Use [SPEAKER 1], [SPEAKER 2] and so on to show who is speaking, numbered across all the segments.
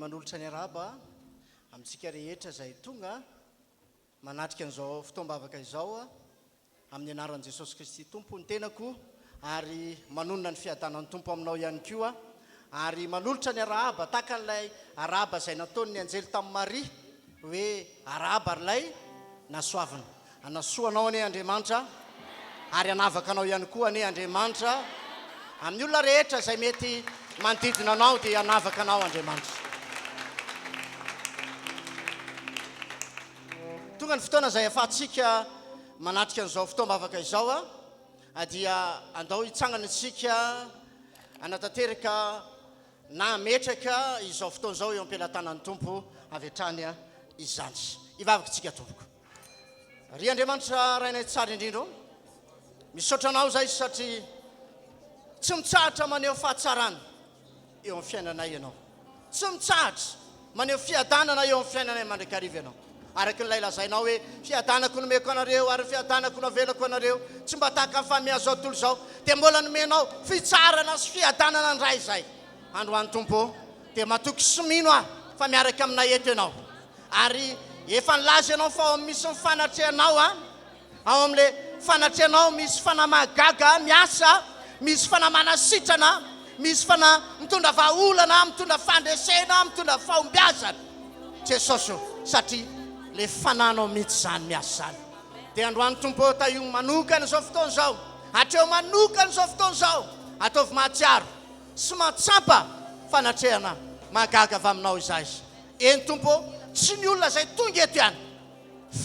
[SPEAKER 1] manolotra ny araba amintsika rehetra izay tonga manatrika an'izao fotoam-bavaka izao amin'ny anaran'i Jesosy Kristy Tompo ny tenako ary manonona ny fiadanan'ny Tompo aminao ihany koa ary manolotra ny araba tahaka an'ilay araba izay nataony ny anjely tamin'ny Maria hoe araba ilay nasoavana anasoanao anie Andriamanitra ary anavaka anao ihany koa anie Andriamanitra amin'ny olona rehetra izay mety manodidina anao dia anavaka anao Andriamanitra. Tonga ny fotoana izay ahafahantsika manatrika an'izao fotoam-bavaka izao dia andao hitsangana antsika anatanteraka na metraka izao fotoana izao eo am-pelantanan'ny Tompo avy hatrany izany. Ivavaka tompoko. Ry Andriamanitra rainay tsara indrindra misaotra anao izay satria tsy mitsahatra maneho fahatsarana eo amin'ny fiainanay ianao. Tsy mitsahatra maneho fiadanana eo amin'ny fiainanay mandrakariva ianao. Araka n'ilay lazainao hoe fiadanako nomeko anareo ary fiadanako navelako anareo tsy mba tahaka amin'ny famiazao tontolo izao dia mbola nomenao fitsarana sy fiadanana ndray izay. Androany Tompo dia matoky sy mino fa miaraka aminay eto ianao ary efa nilaza ianao fa ao misy mifanatrehanao ao amin'ilay fanatrehanao misy fanamagaga miasa misy fanamana sitrana misy mitondra vahaolana mitondra fandresena mitondra fahombiazana Jesosy satria le fananao mihitsy izany miasa izany. Dia androany Tompo taio manokana izao fotoana izao hatreo manokana izao fotoana izao ataovy mahatsiaro sy matsampa fanatrehana magaga avy aminao izay. Eny Tompo tsy ny olona izay tonga eto ihany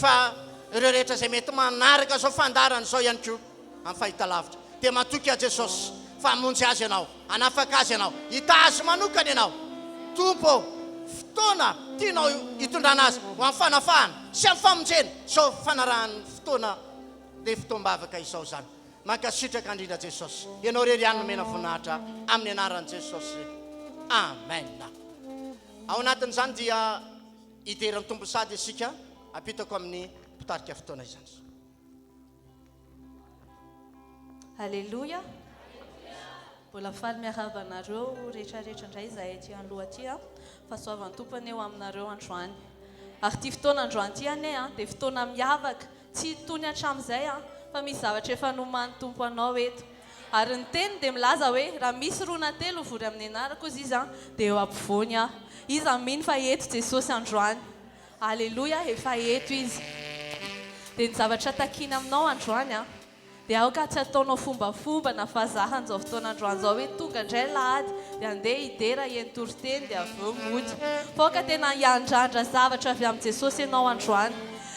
[SPEAKER 1] fa ireo rehetra izay mety manaraka izao fandarana izao ihany koa amin'ny fahitalavitra dia matoky a Jesosy fa hamonjy azy ianao hanafaka azy ianao hita azy manokana ianao. Tompo fotoana tianao hitondrana azy ho amin'ny fanafahana sy amin'ny famonjena izao fanarahan'ny fotoana dia fotoam-bavaka izao izany. Mankasitraka indrindra Jesosy ianao rery ihany nomena voninahitra amin'ny anaran'i Jesosy. Amen. Ao anatin'izany dia hideran'ny Tompo sady isika apitako amin'ny mpitarika fotoana izany.
[SPEAKER 2] Halleluja. Mbola faly miarahaba anareo rehetrarehetra indray izay aty aloha aty fahasoavan'ny Tompony eo aminareo androany. Ary ity fotoana androany ity anie dia fotoana miavaka tsy tony hatramin'izay fa misy zavatra efa noman'ny Tompo anao eto. Ary ny teny dia milaza hoe raha misy roa na telo vory amin'ny anarako izy dia eo ampovoany izy mino fa eto Jesosy androany. Halleluja, efa eto izy. Dia ny zavatra takina aminao androany dia aoka tsy ataonao fombafomba na fazahana izao fotoana androany izao hoe tonga indray lahady dia andeha hidera eny toriteny dia avy eo mody. Foka tena hiandrandra zavatra avy amin'ny Jesosy ianao androany.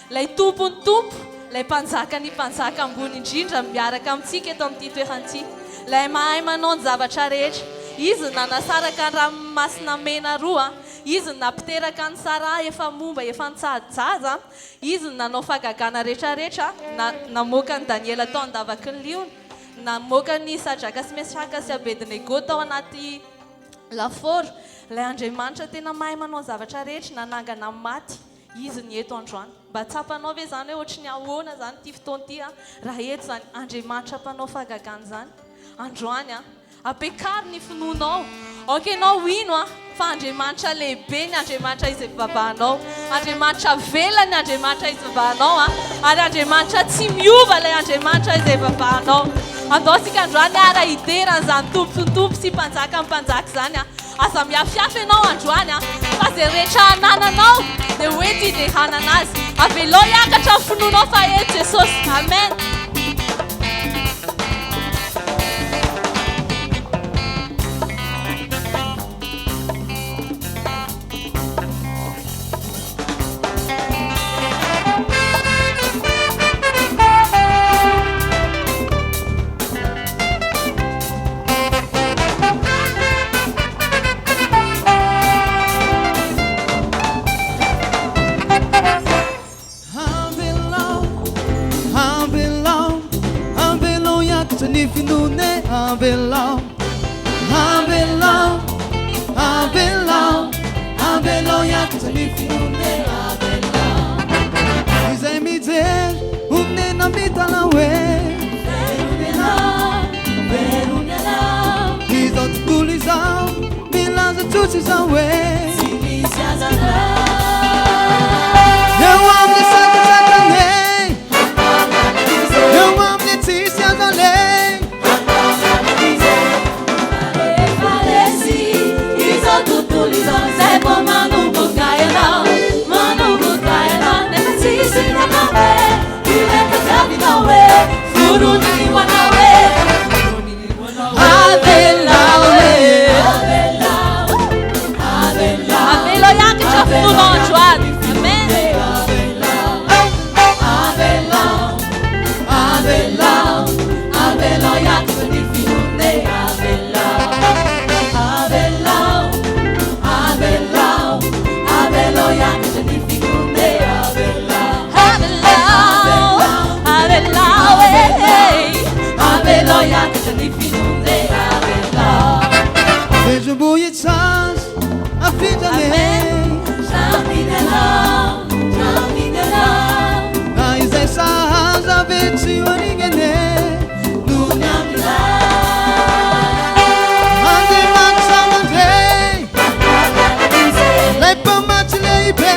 [SPEAKER 2] Lay Tompony Tompo, lay mpanjakany mpanjaka ambony indrindra miaraka amintsika eto amin'ity toeran'ity. Lay mahay manao ny zavatra rehetra. Izy nanasaraka ny ranomasina mena roa, izy nampiteraka ny Sara efa momba efa nitsahajaza, izy nanao fagagana rehetrarehetra, namoaka ny Daniela tao andavaky ny liona, namoaka ny Sadraka sy Mesaka sy Abednego tao anaty laforo. Lay Andriamanitra tena mahay manao zavatra rehetra nanangana amin'ny maty. Izy ny eto androany. Mba tsapanao ve zany hoe ohatry ny ahoana zany ity fotoana ity raha eto zany Andriamanitra mpanao fagagana zany androany apekary ny finoanao. Ok, anao ino fa Andriamanitra lehibe ny Andriamanitra izay babanao, Andriamanitra velany Andriamanitra izay babanao ary Andriamanitra tsy miova ilay Andriamanitra izay babanao. Andao sika androany raha hideran'izany Tompo sy mpanjaka mpanjaka zany aza miafiafy ianao androany fa zay rehetra anananao dia hoety hiderana azy. Avelao hiakatra ny finoanao fa eto Jesosy. Amen.
[SPEAKER 3] Tudo isso é Vejo boietsas aflita me izay sahaza ve tsy hoaningene andematsamandre lay mpamatsy lehibe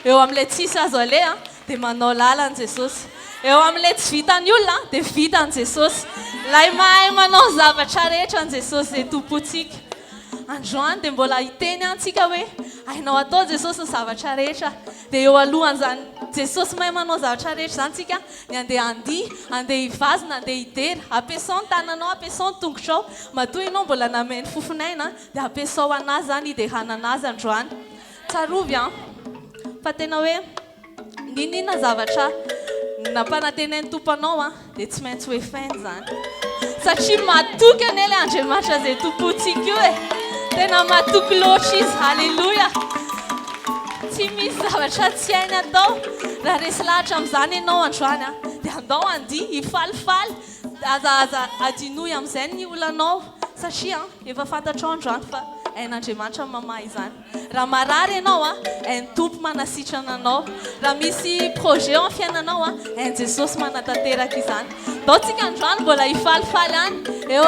[SPEAKER 2] eo amin'ilay tsisy azo alea dia manao lalan Jesosy. Eo amin'ilay tsy vitan'ny olona dia vitan Jesosy. Lay mahay manao zavatra rehetra ny Jesosy dia tompontsika. Androany dia mbola hiteny antsika hoe hainao atao Jesosy ny zavatra rehetra. Dia eo alohan'izany Jesosy mahay manao zavatra rehetra izany tsika ny andeha handihy, andeha hivazina, andeha hidera, ampiasao ny tananao, ampiasao ny tongotrao. Matoa ianao mbola nameny fofinaina dia ampiasao anazy izany hiderana anazy androany. Tsarovy fa tena hoe ninina zavatra nampanantenain'ny tomponao dia tsy maintsy hoe fainy izany. Satria matoky anie ilay Andriamanitra izay tompontsika io e. Tena matoky loatra izy. Halleluja. Tsy misy zavatra tsy hainy atao. Raha resy lahatra amin'izany ianao androany dia andao handihy, hifalifaly, aza adinoy amin'izay ny olanao. Satria efa fantatrao androany fa hain'Andriamanitra mamaha izany. Raha marary ianao hainy tompo manasitrana anao. Raha misy projet amin'ny fiainanao hainy Jesosy manatanteraka izany. Dao tsika androany mbola hifalifaly any. Eo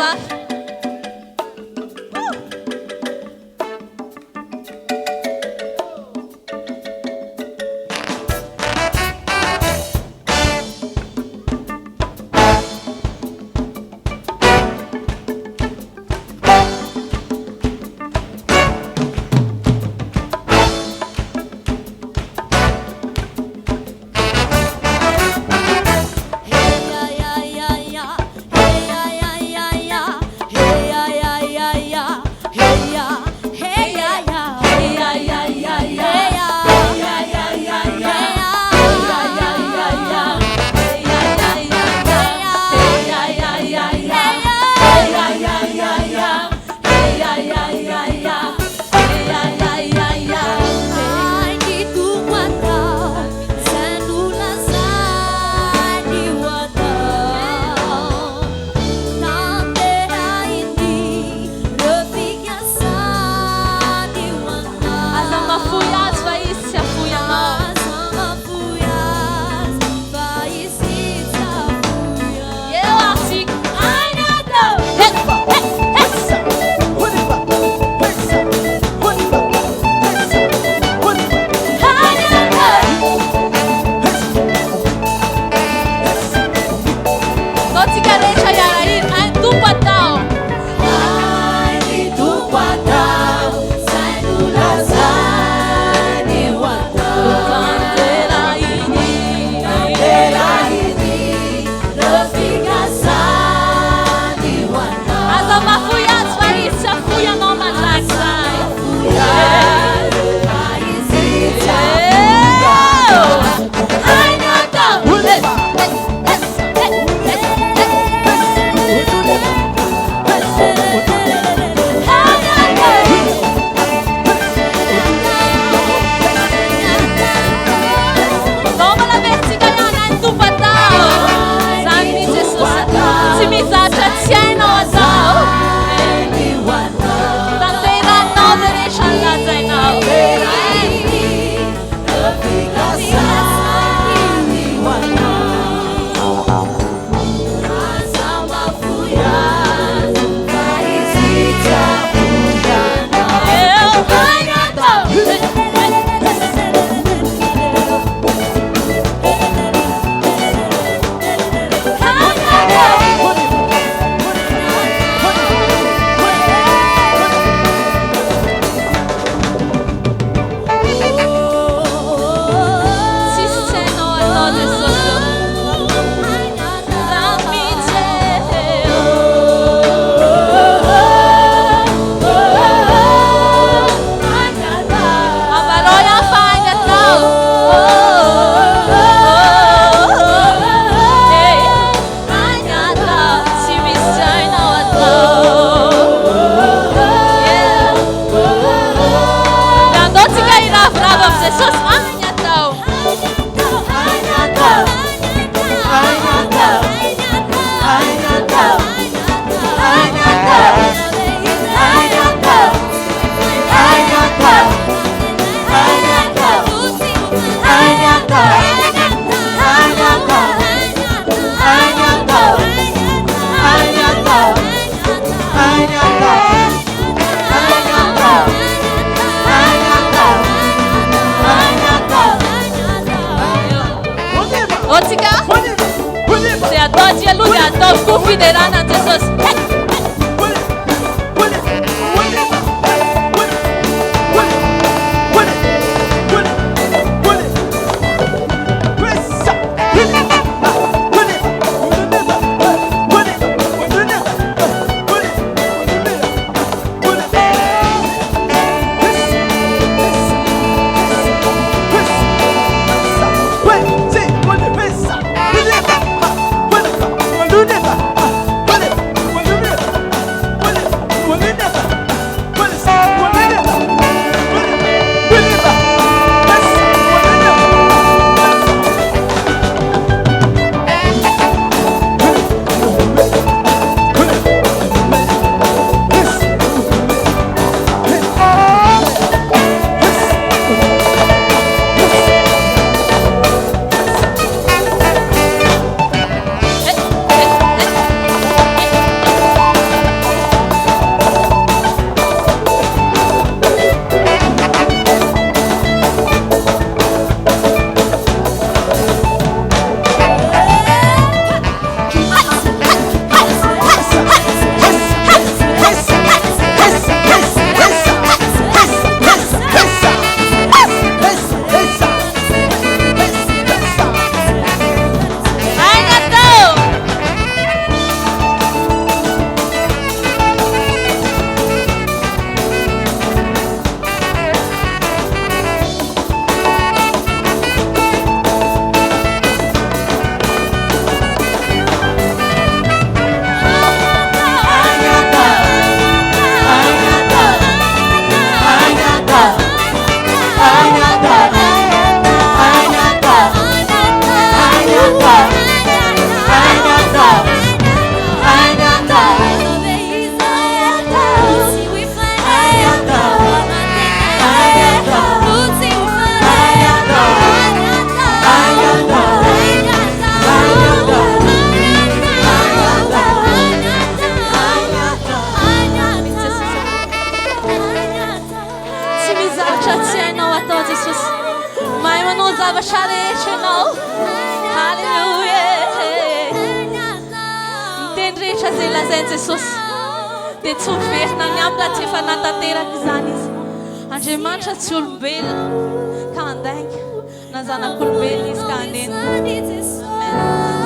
[SPEAKER 2] Jesosy mahay manao zavatra rehetra ianao halleluia miteny rehetra zay lazainy Jesosy dia tsy miverina ny aminy raha tsy efa natanteraka izany izy Andriamanitra tsy olombelona ka andainga na zanak'olombelona izy ka anena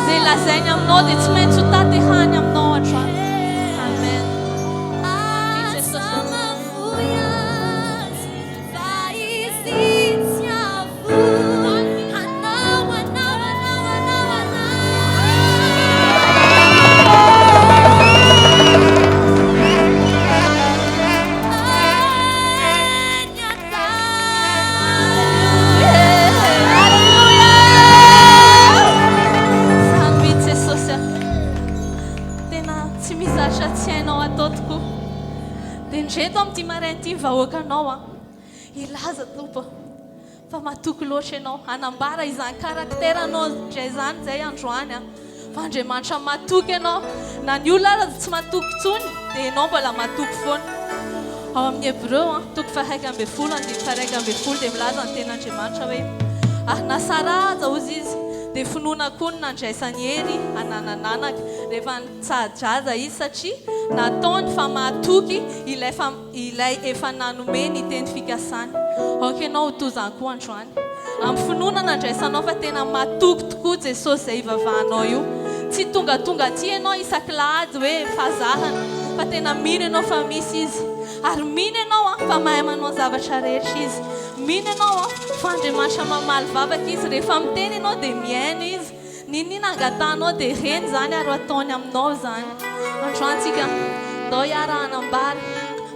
[SPEAKER 2] zay lazainy aminao dia tsy maintsy ho tatehany aminao hatrany amen Ndreto amin'ity maraina ity vahoakanao ilaza tompo fa matoky loatra ianao hanambara izany karakteranao ndray zany zay androany fa Andriamanitra matoky ianao na ny olona raha tsy matoky tsony dia ianao mbola matoky foana ao amin'ny Hébreu toko 1:10 dia milaza ny ten'Andriamanitra hoe ary nasaraza ozy izy dia finoana koa ny nandraisany hery hananananaka rehefa nitsahadraza izy satria nataony fa mahatoky ilay efa nanome ny teny fikasany aoka ianao ho toy izany koa androany amin'ny finoana nandraisanao fa tena matoky tokoa Jesosy izay ivavahanao io tsy tongatonga aty ianao isan-kilahady hoe fazahana fa tena mino ianao fa misy izy ary mino ianao fa mahay manao zavatra rehetra izy mino ianao fa Andriamanitra mamaly vavaka izy rehefa miteny ianao dia miaino izy ninina angatanao dia reny zany ary ataony aminao zany androantsika ndao hiara-hanambary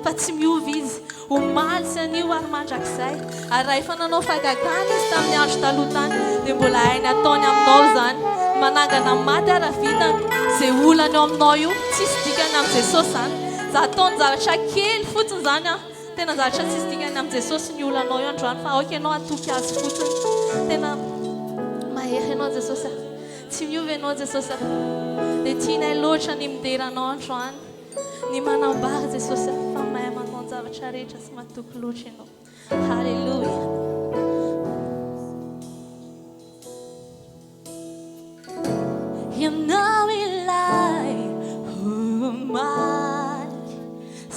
[SPEAKER 2] fa tsy miovy izy omaly sy anio ary mandrakizay ary raha efa nanao fagagana izy tamin'ny andro taloha tany dia mbola hainy ataony aminao zany manangana maty ara vitany zay olana eo aminao io tsisy dikany amin'ny Jesosy zany za ataony zavatra kely fotsiny zany tena zavatra tsisy dikany amin'ny Jesosy ny olanao io androany fa aoka ianao atoky azy fotsiny tena mahery ianao Jesosy tsy miovy ianao Jesosy dia tianay loatra ny mideranao androany ny manambara Jesosy fa mahay manao zavatra rehetra sy matoky loatra ianao halleluia ianao ilay omaly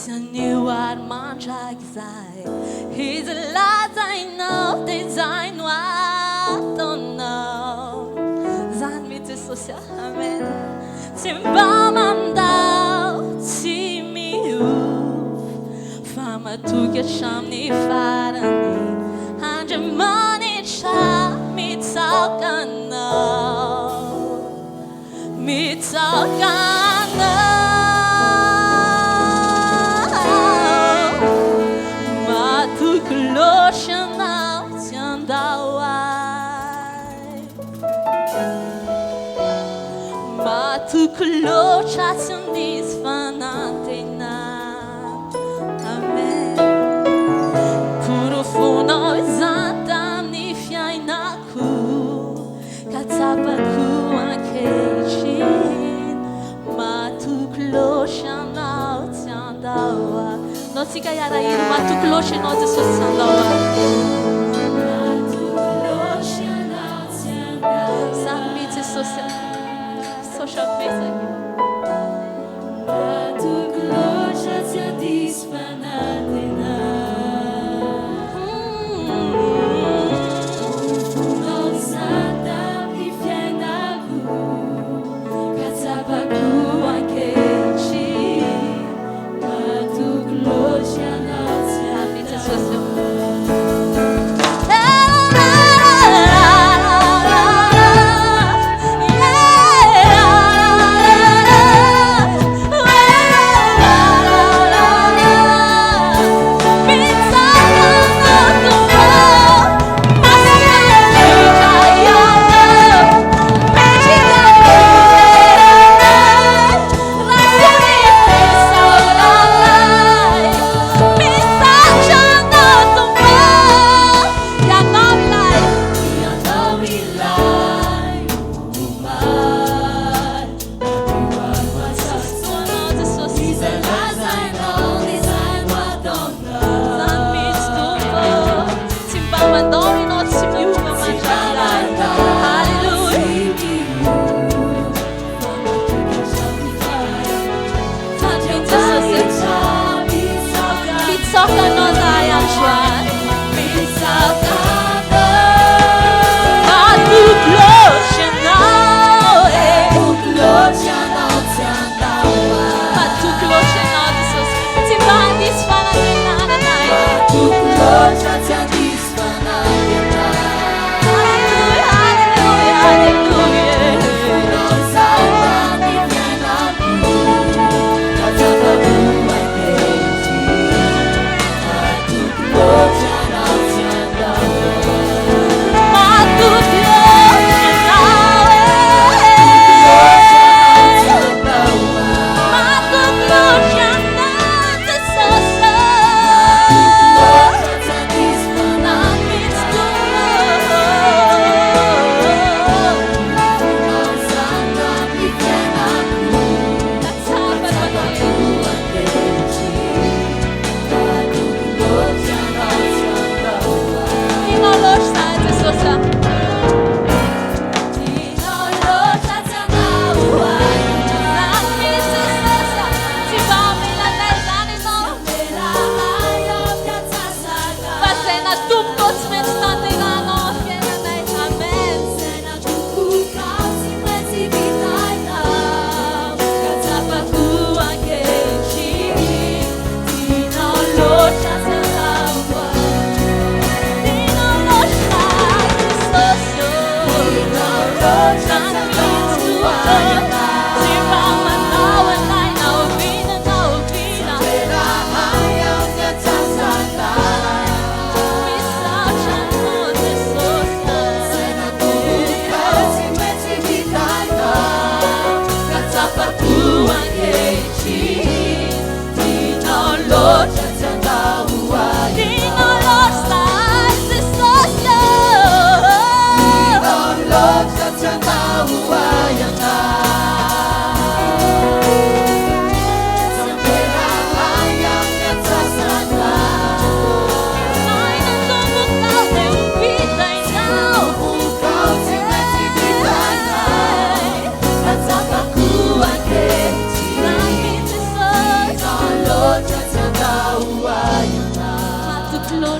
[SPEAKER 2] sy anio ary mandrakizay izy lazainao dia izay no ataonao zany mety Jesosy amen tsy mba mandao tsy miovy fa matoky hatramin'ny farany Andriamanitra mitsaokanao matoky loatra ianao tsy andao matoky loatra tsy andisy fanantena amen porofonao izany tamin'ny fiainako ka tsapako ankehitriny matoky loatra ianao tsy andao nao tsika hiara-hira matoky loatra ianao Jesosy tsy andao zany mihitsy Jesosy social Facebook. Matoky loatra tsy andisy fanantena fonao izany tamin'ny fiainako ka tsapako ankehitriny matoky loatra ianao tsy andisy Jesosy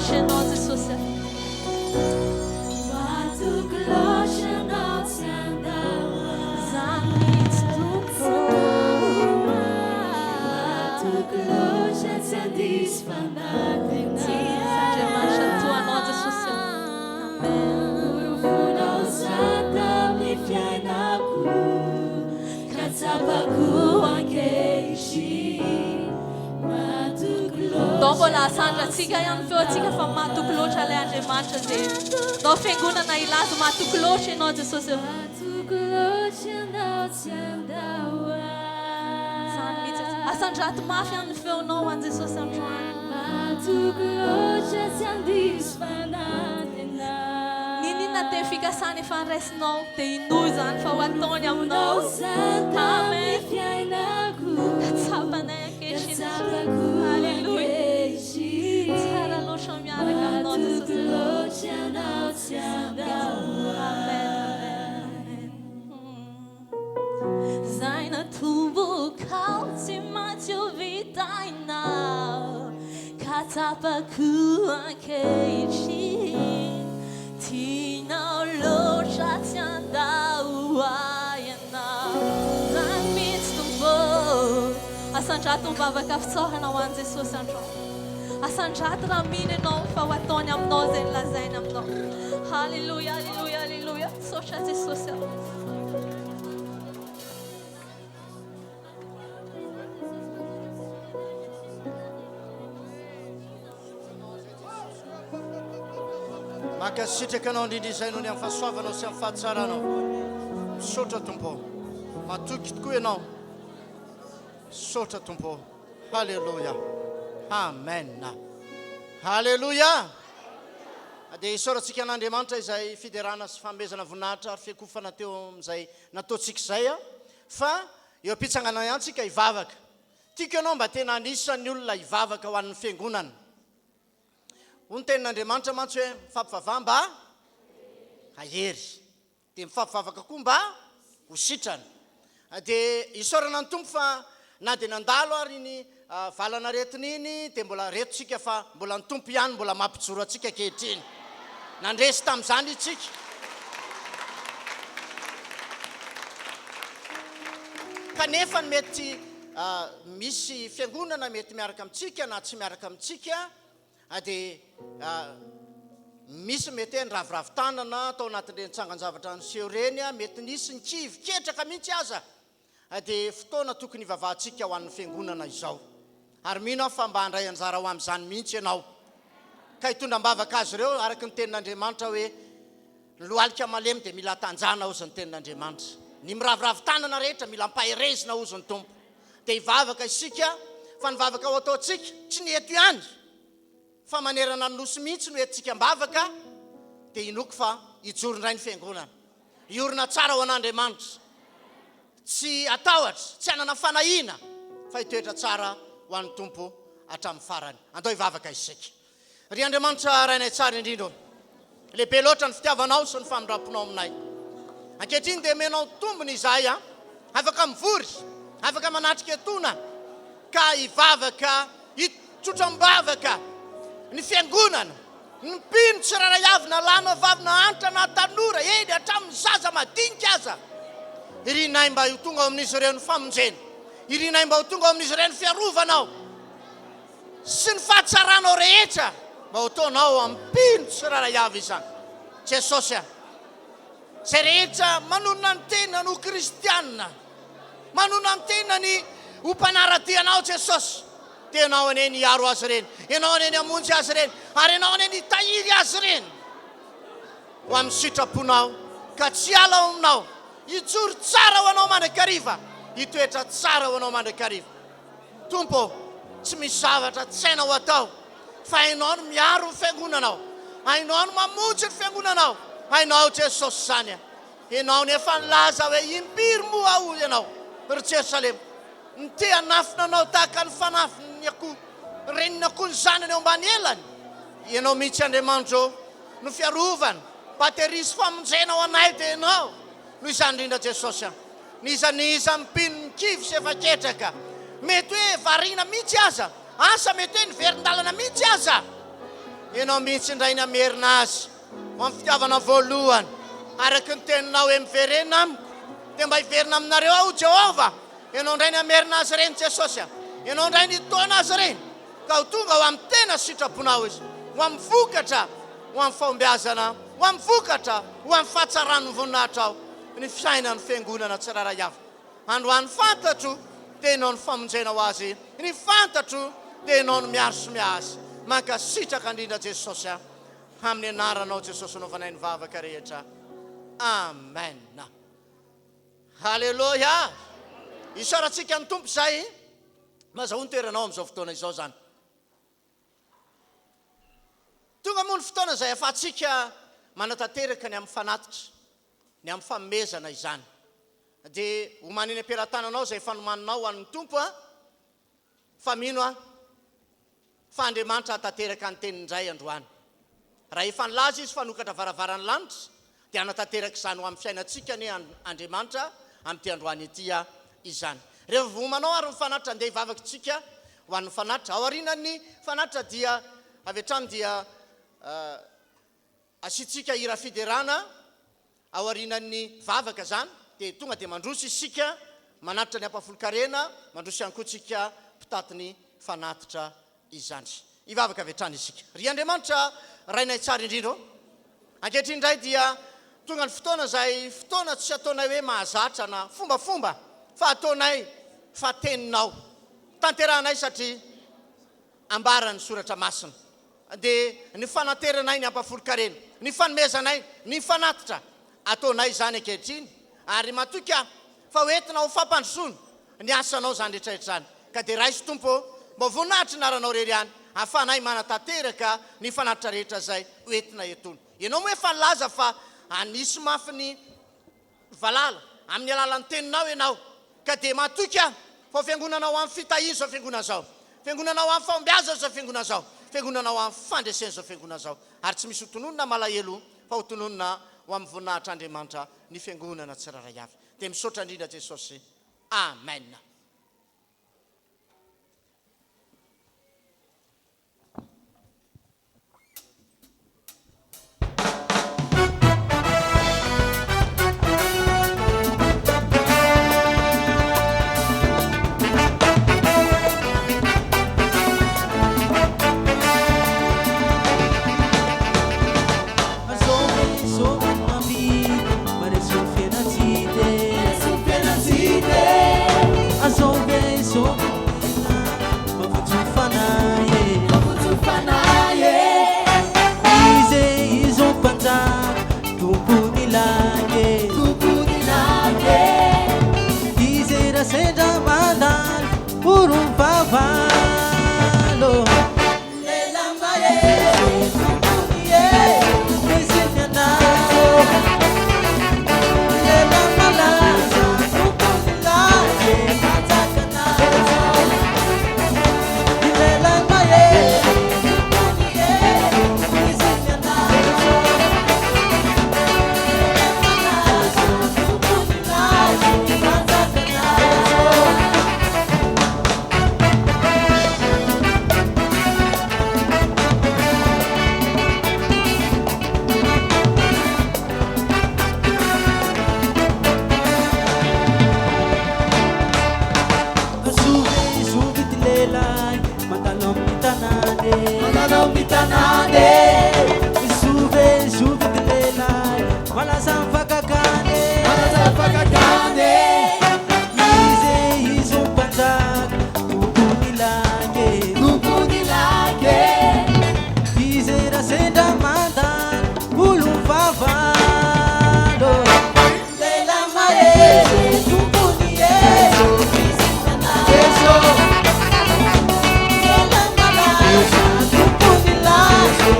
[SPEAKER 2] glôry anao Jesosy. Zany mihitsy tompo. Andriamanitra toa anao Jesosy. Dao mbola asandratsika ihany feontsika fa mahatoky loatra ilay Andriamanitra dia dao fiangonana ilazo mahatoky loatra ianao Jesosy. Zany mihitsy asandrato mafy ihany ny feonao ho an'i Jesosy androany. Ninona teny fikasana efa niraisinao dia inoy zany fa ho ataony aminao. Amen. Katsapanay ankehitriny. Halleluja. Tsara loatra miaraka aminao Jesosy. Amen. Zay natumbukao tsy maintsy ho vitainao. Katsapako ankehitriny. Tianao loatra tsy andao ianao. Zany mihitsy tombo. Asandrato mivavaka fitsaorana ho an'i Jesosy androany. Asandrato raha mino ianao fa ho ataony aminao izay nilazainy aminao. Halleluja, halleluja, halleluja. Saotra Jesosy.
[SPEAKER 1] Mankasitraka anao indrindra izay noho ny amin'ny fahasoavanao sy amin'ny fahatsaranao. Misaotra tompo. Matoky tokoa ianao. Misaotra tompo. Halleluja. Amen. Halleluja. Dia isaorantsika an'Andriamanitra izay fiderana sy fanomezana voninahitra ary fiakofana teo amin'izay nataontsika izay fa eo am-pitsanganana ihany tsika hivavaka. Tiako ianao mba tena anisan'ny olona hivavaka ho an'ny fiangonana. Hoy ny tenin'Andriamanitra mantsy hoe mifampivavah mba hahery. Dia mifampivavaka koa mba ho sitrana. Dia isaorana ny tompo fa na dia nandalo ary ny valana retiny iny dia mbola retontsika fa mbola ny tompo ihany mbola mampijoro antsika ankehitriny. Nandresy tamin'izany itsika. Kanefa mety misy fiangonana mety miaraka amintsika na tsy miaraka amintsika. Dia misy mety hoe niraviravin-tanana tao anatin'ireny tsangan-javatra niseho reny mety nisy ny kivy ketraka mihitsy aza. Dia fotoana tokony hivavahantsika ho an'ny fiangonana izao. Ary mino fa mba handray anjara ho amin'izany mihitsy ianao. Ka hitondram-bavaka azy ireo araka ny tenin'Andriamanitra hoe ny lohalika malemy dia mila tanjana ozy ny tenin'Andriamanitra. Ny miraviravin-tanana rehetra mila mpahirezina ozy ny tompo. Dia hivavaka isika fa ny vavaka ho ataontsika tsy ny eto ihany. Fa manerana ny nosy mihitsy no entsika mbavaka dia inoko fa hijoro indray ny fiangonana. Iorina tsara ho an'Andriamanitra. Tsy atahotra, tsy hanana fanahiana fa hitoetra tsara ho an'ny tompo hatramin'ny farany. Andao hivavaka isika. Ry Andriamanitra rainay tsara indrindra. Lehibe loatra ny fitiavanao sy ny famindramponao aminay. Ankehitriny dia menao tombony izahay afaka mivory, afaka manatrika etona ka hivavaka, hitotram-bavaka ny fiangonana, ny mpino tsiraray avy na lahy na vavy na antitra na tanora eny hatramin'ny zaza madinika aza. Irinay mba ho tonga ao amin'izy ireo ny famonjena. Irinay mba ho tonga ao amin'izy ireo ny fiarovanao sy ny fahatsaranao rehetra mba ho taonao ampino tsiraray avy izany. Jesosy izay rehetra manonona ny tenany ho kristianina, manonona ny tenany ho mpanaradianao Jesosy. Ianao aneny hiaro azy ireny, ianao aneny hamonjy azy ireny, ary ianao aneny hitahiry azy ireny ho amin'ny sitraponao ka tsy ala ao aminao. Hijoro tsara ho anao mandrakariva, hitoetra tsara ho anao mandrakariva. Tompo, tsy misy zavatra tsy hainao atao fa hainao no miaro ny fiangonanao, hainao no mamonjy ny fiangonanao, hainao Jesosy zany. Ianao nefa nilaza hoe impiry moa ao ianao ry Jerusalema, ny te hanafinanao tahaka ny fanafiny akoho, renina akoho ny zanany eo ambany elany. Ianao mihitsy Andriamanitra no fiarovana, paterisy famonjena ao anay dia ianao no izany indrindra Jesosy. Nizaniza mpino ny kivy sy efa ketraka, mety hoe variana mihitsy aza, asa mety hoe niverin-dalana mihitsy aza. ianao mihitsy indray ny amerina azy ho amin'ny fitiavana voalohany araky ny teninao hoe miverena amiko dia mba hiverina aminareo aho Jehova ianao indray ny amerina azy reny Jesosy ianao indray ny taona azy reny ka ho tonga ho amin'ny tena sitraponao izy ho amin'ny vokatra ho amin'ny fahombiazana ho amin'ny vokatra ho amin'ny fahatsarany voninahitra ao ny fiainany fiangonana tsirairay avy androany fantatro dia ianao ny famonjena ho azy ny fantatro dia ianao ny miaro sy miazy mankasitraka indrindra Jesosy amin'ny anaranao Jesosy anaovanay ny vavaka rehetra amen halleloia isarantsika ny tompo izay mazahoany toeranao amin'izao fotoana izao zany tonga moa ny fotoana izay afahantsika manatanteraka ny amin'ny fanatitra ny amin'ny famezana izany dia homaniny ampelantananao izay fanomaninao ho an'ny tompo fa mino fa Andriamanitra hatanteraka ny tenindray androany raha efa nilaza izy fanokatra varavarany lanitra dia hanatanteraka izany ho amin'ny fiainantsika ny Andriamanitra amin'ity androany ity izany rehefa vomanao ary ny fanatitra andeha hivavakantsika ho an'ny fanatitra ao aorianany fanatitra dia avy hatrany dia asitsika hira fiderana ao aorianany vavaka zany dia tonga dia mandroso isika manatitra ny ampafolo-karena mandroso ihany koa tsika mpitatiny fanatitra izany hivavaka avy hatrany isika ry Andriamanitra rainay tsara indrindra ankehitriny indray dia tonga ny fotoana izay fotoana tsy ataonay hoe mahazatra na fombafomba fa ataonay fa teninao tanterahanay satria ambarany soratra masina dia ny fanateranay ny ampafolo-karena ny fanomezanay ny fanatitra ataonay zany ankehitriny ary matoka fa hoentina ho fampandrosoana ny asanao zany rehetrarehetrany ka dia raisy tompo mba voninahitra naranao rery any ahafahanay manatanteraka ny fanatitra rehetra zay hoentina etony ianao moa efa nilaza fa anisy mafy ny valala amin'ny alalan'ny teninao ianao ka dia matoka fa fiangonanao amin'ny fitahiry zao fiangonana zao fiangonanao amin'ny fahombiazana zao fiangonana zao fiangonanao amin'ny fandresena zao fiangonana zao ary tsy misy hotononona malahelo fa hotononona ho amin'ny voninahitra Andriamanitra ny fiangonana tsirairay avy dia misaotra indrindra Jesosy amen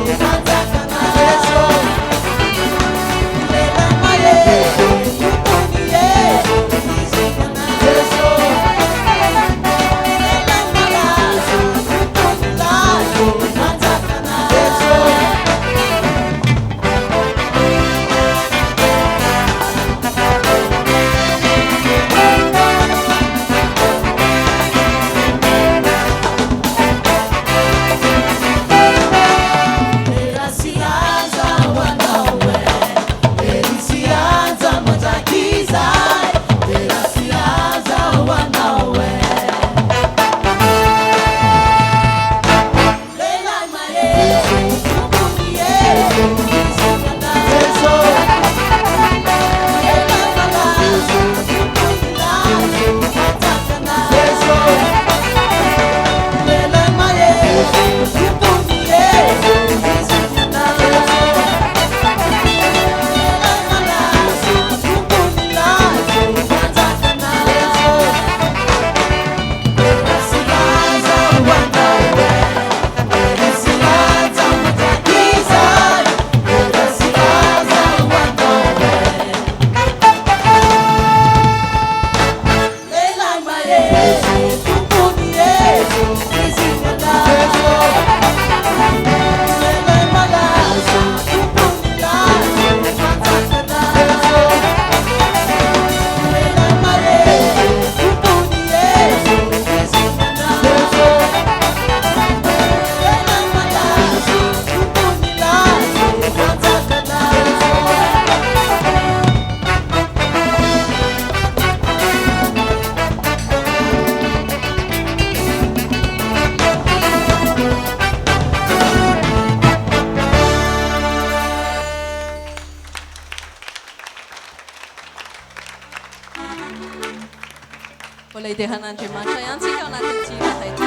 [SPEAKER 4] Yes.
[SPEAKER 2] Edehan'Andriamanitra ihany tsika ao anatin'ity raha ity.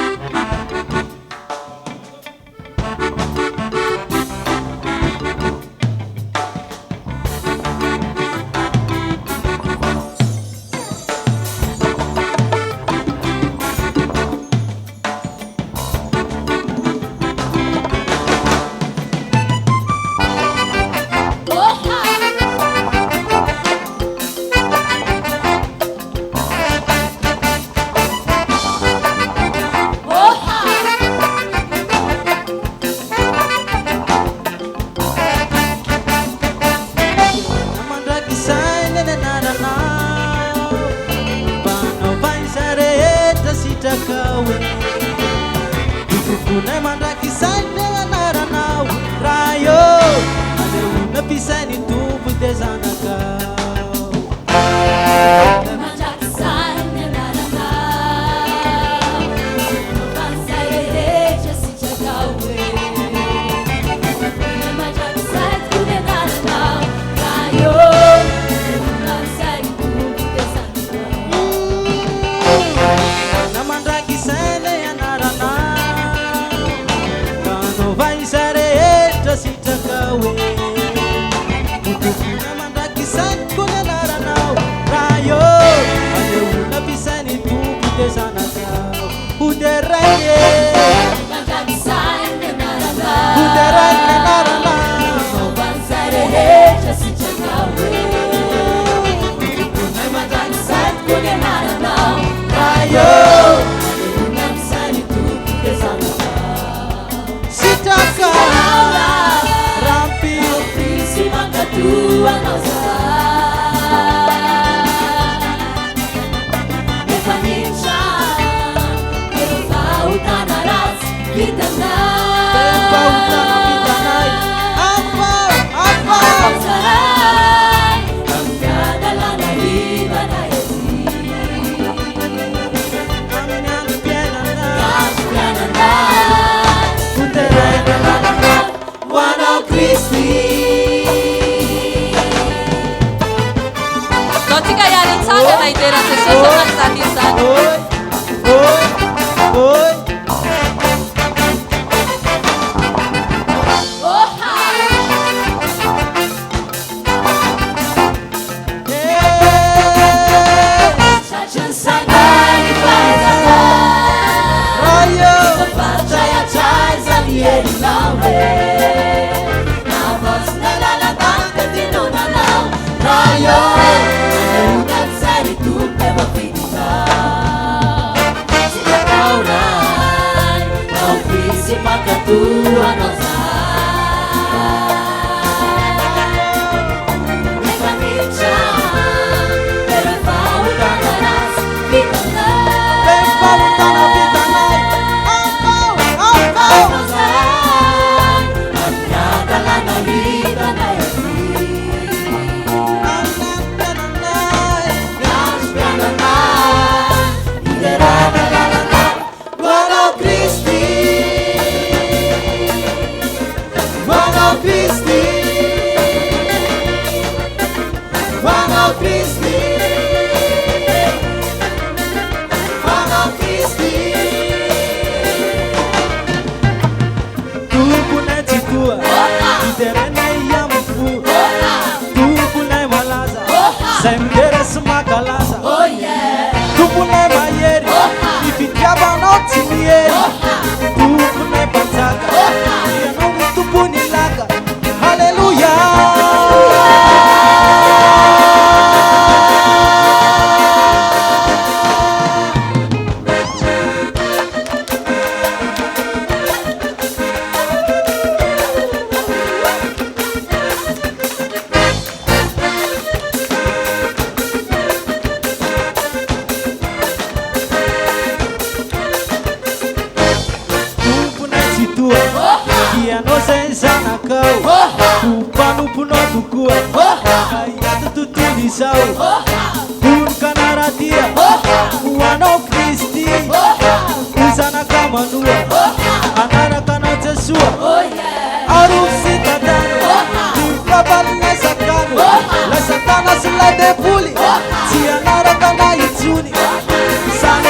[SPEAKER 3] Sana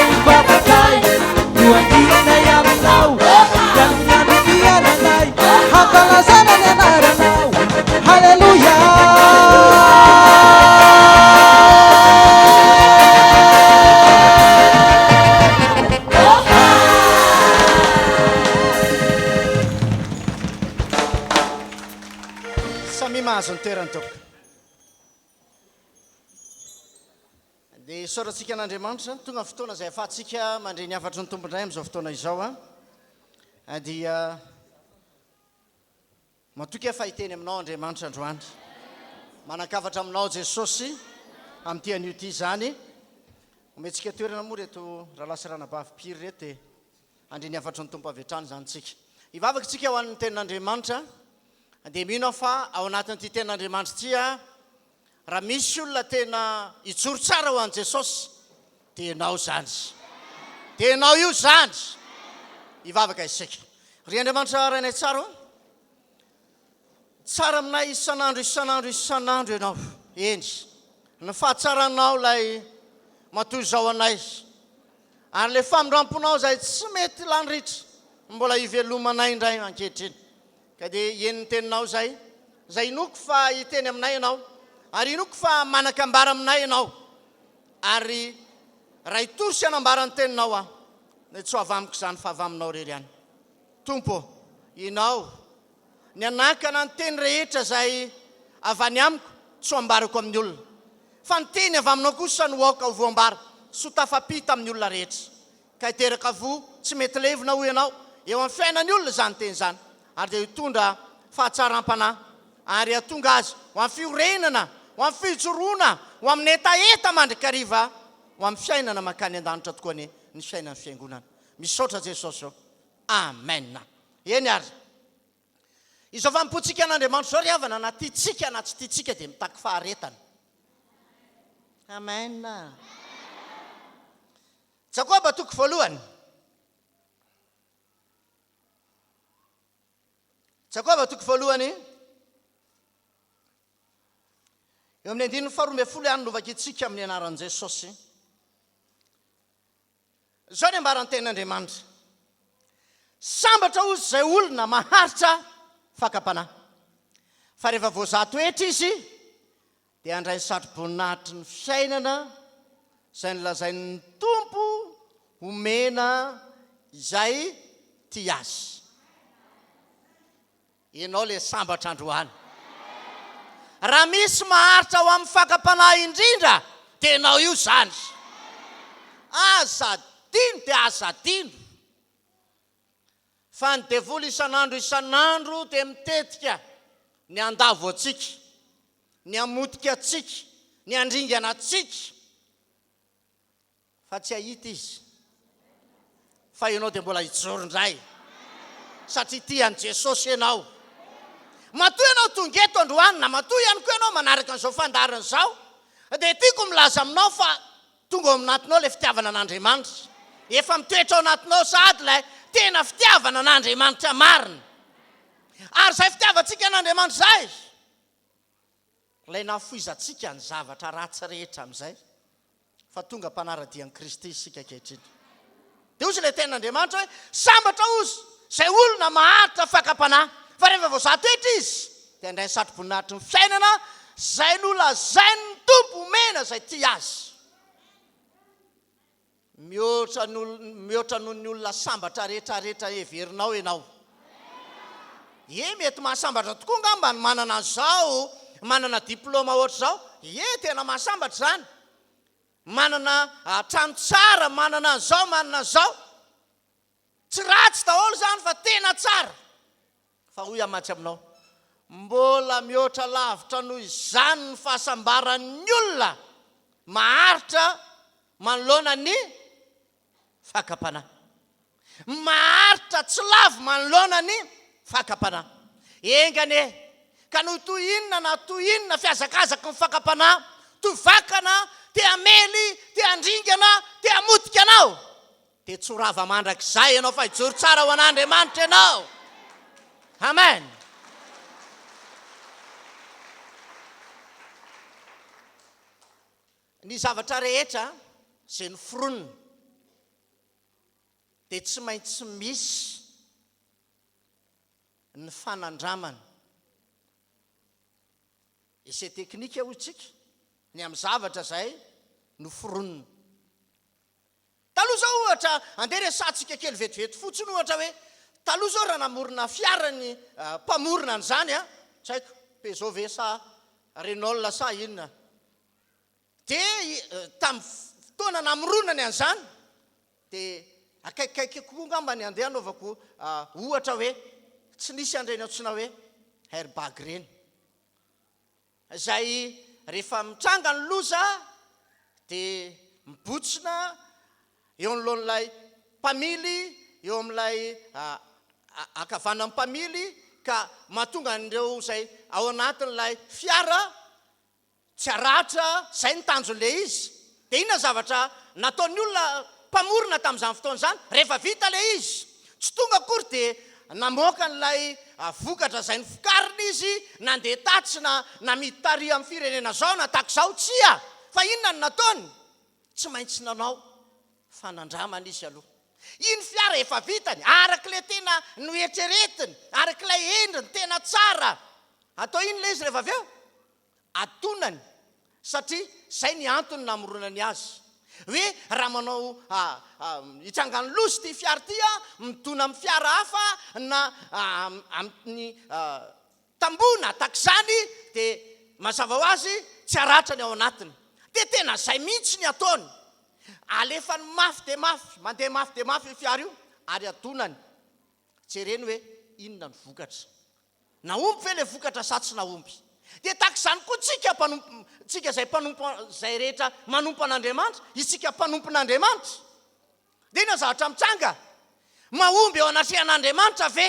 [SPEAKER 1] mimahazo ny toerany toko dia soratsika an'Andriamanitra tonga fotoana izay ahafahantsika mandre ny afatry ny tompondray amin'izao fotoana izao dia matoky fahiteny aminao Andriamanitra androany manakafatra aminao Jesosy amin'ity anio ity zany ometsika toerana moa reto rahalasa ranabavy-piry reto dia andre ny afatry ny tompo avy hatrany zany tsika hivavaka tsika ho an'ny tenin'Andriamanitra dia mino fa ao anatin'ity tenin'Andriamanitra ity raha misy olona tena ijoro tsara ho an'i Jesosy dia ianao zany dia ianao io zany hivavaka isika ry Andriamanitra rainay tsara tsara aminay isan'andro ianao eny ny fahatsaranao lay matoy zao anay ary le famindramponao zay tsy mety lanyritra mbola ivelomanay indray ankehitriny ka dia eniny teninao zay inoko fa hiteny aminay ianao ary inoko fa manakambara aminay ianao ary raha itory sy anambarany teninao dia tsy ho avamiko zany fa avaminao rery ihany tompo inao ny anakana ny teny rehetra zay avany amiko tsy ho ambarako amin'ny olona fa ny teny avy aminao kosa no aoka ho voambara sy ho tafapita amin'ny olona rehetra ka hiteraka vo tsy mety levina ho ianao eo amin'ny fiainany olona zany teny zany ary dia hitondra fahatsaram-panahy ary atonga azy ho amin'ny fiorenana ho amin'ny fijoroana ho amin'ny etaeta mandrakariva ho amin'ny fiainana makany an-danitra tokoa ny fiainany fiangonana misaotra Jesosy amen eny ary izao fampotsika an'Andriamanitra zao ry havana na tiatsika na tsy tiatsika dia mitaky faharetana amen Jakoba toko voalohany Jakoba toko voalohany eo amin'ny 9:12 ihany lovaka itsika amin'ny anaran'i Jesosy zao ny ambaran'ny tenin'Andriamanitra sambatra ozy izay olona maharitra fakapanahy fa rehefa voazato etra izy dia andray satroboninahitry ny fiainana izay nolazain'ny tompo homena izay tia azy ianao le sambatra androany raha misy maharitra ho amin'ny fakapanahy indrindra dia ianao io zany aza dino dia aza dino fa ny devoly isan'andro dia mitetika ny andavo atsika ny amotika atsika ny andringana atsika fa tsy ahita izy fa ianao dia mbola hijoro indray satria tian'i Jesosy ianao matoy ianao tonga eto androany na matoy ihany koa ianao manaraka an'izao fandarana izao dia tiako milaza aminao fa tonga ao aminatinao ilay fitiavana an'Andriamanitra efa mitoetra ao anatinao sady ilay tena fitiavana an'Andriamanitra marina ary izay fitiavantsika an'Andriamanitra zay ilay nafoizatsika ny zavatra ratsy rehetra amin'izay fa tonga mpanaradian'i Kristy isika ankehitriny dia ozy ilay tenin'Andriamanitra hoe sambatra ozy izay olona maharitra fakapanahy fa rehefa voazato etra izy dia andray satroboninahitry ny fiainana izay nolazain'ny tompo homena izay tia azy mihoatra noho ny olona sambatra rehetrarehetra heverinao ianao mety mahasambatra tokoa ngamba ny manana zao manana diplôma ohatra zao tena mahasambatra zany manana trano tsara manana zao tsy ratsy daholo zany fa tena tsara fa hoy amatsy aminao mbola mihoatra lavitra noho izany ny fahasambaran'ny olona maharitra manoloana ny fakapanahy maharitra tsy lavo manoloana ny fakapanahy engane ka no toy inona na toy inona fiazakazaka ny fakapanahy toy vakana te amely te andringana te amotika anao dia tsy ho rava mandrakizay ianao fa hijoro tsara ho an'Andriamanitra ianao amen ny zavatra rehetra izay ny foronina dia tsy maintsy misy ny fanandramana ese teknika hoy tsika ny amin'ny zavatra zay no foronina taloha zao ohatra andeha resatsika kely vetivety fotsiny ohatra hoe taloha zao raha namorona fiara ny mpamorona an'izany tsy haiko Peugeot ve sa Renault sa inona. Dia tamin'ny fotoana namoronany an'izany dia akaikikaiky kokoa ngamba ny andeha anaovako ohatra hoe tsy nisy andreny antsoina hoe airbag reny. Izay rehefa mitranga ny loza dia mibotsina eo anoloan'ilay mpamily, eo amin'ilay akavanan'ny mpamily ka mahatonga an'ireo izay ao anatin'ilay fiara tsy aratra, izay ny tanjon'ilay izy. Dia inona zavatra nataon'ny olona mpamorona tamin'izany fotoana izany? Rehefa vita ilay izy, tsy tonga akory dia namoaka n'ilay vokatra izay nofokariny izy, nandeha tatsy na namidy tariha amin'ny firenena zao na takizao, tsia. Fa inona no nataony? Tsy maintsy nanao fanandramana izy aloha. Iny fiara efa vitany, arak'ilay tena noeritreretiny, arak'ilay endriny tena tsara. Atao iny ilay izy rehefa avy eo? Atonany. Satria izay ny antony namoronany azy. Hoe raha manao hitsangany loso ty fiara ty mitona amin'ny fiara hafa na amin'ny tambona takizany dia mazava ho azy tsy aratrany ao anatiny. Dia tena izay mihitsy ny ataony. Alefany mafy dia mafy, mandeha mafy dia mafy io fiara io ary atonany. Jereny hoe inona ny vokatra. Naompy ve ilay vokatra sa tsy naompy? Dia takizany koa tsika izay rehetra manompo an'Andriamanitra, isika mpanompon'Andriamanitra. Dia inona zavatra mitsanga? Mahomby eo anatrehan'Andriamanitra ve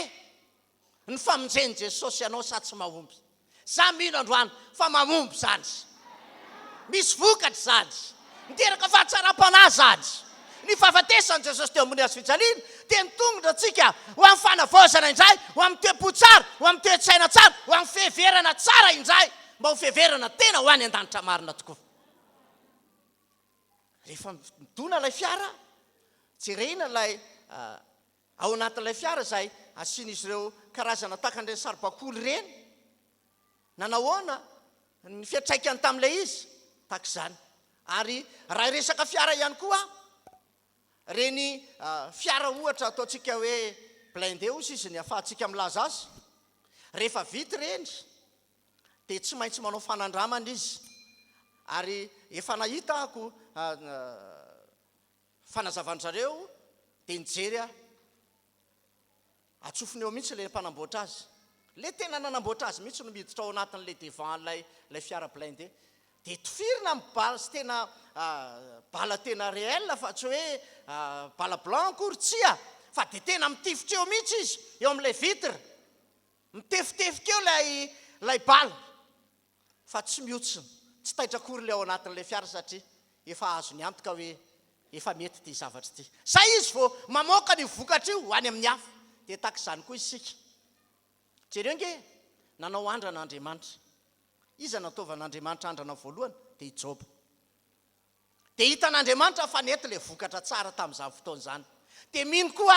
[SPEAKER 1] ny famonjeny Jesosy ianao sa tsy mahomby? Za mino androany fa mahomby zany. Misy vokatra zany. Miteraka fahatsaram-panahy zany. Ny fahafatesany Jesosy teo ambony hazofijaliana dia nitongotra antsika ho amin'ny fanavaozana indray, ho amin'ny toe-po tsara, ho amin'ny toe-tsaina tsara, ho amin'ny fiheverana tsara indray, mba ho fiheverana tena ho any an-danitra marina tokoa. Rehefa mitona ilay fiara, jerena ilay ao anatin'ilay fiara izay asian'izy ireo karazana takan'ireny saribakoly ireny. Nanahoana ny fiantraikany tamin'ilay izy? Takizany. Ary raha resaka fiara ihany koa, reny fiara ohatra ataontsika hoe blindé ozy izy ny ahafahantsika milaza azy. Rehefa vita reny dia tsy maintsy manao fanandramana izy. Ary efa nahita ako fanazavan'izareo dia nijery atsofiny eo mihitsy ilay mpanamboatra azy. Le tena nanamboatra azy mihitsy no miditra ao anatin'ilay devant ilay fiara blindé. Dia tofirina amin'ny bala sy tena bala tena réel fa tsy hoe bala blanc akory, tsia. Fa dia tena mitifitra eo mihitsy izy eo amin'ilay vitre. Mitefitefika eo ilay bala. Fa tsy mihotsiny, tsy taitra akory ilay ao anatin'ilay fiara satria efa azo ny antoka hoe efa mety ty zavatra ty. Zay izy vao mamoaka ny vokatra io ho any amin'ny hafa. Dia takizany koa isika. Jereo nge nanao andran'Andriamanitra. Iza nataovan'Andriamanitra andrana voalohany? Dia i Job. Dia hitan'Andriamanitra fa nety ilay vokatra tsara tamin'izany fotoana izany. Dia mino koa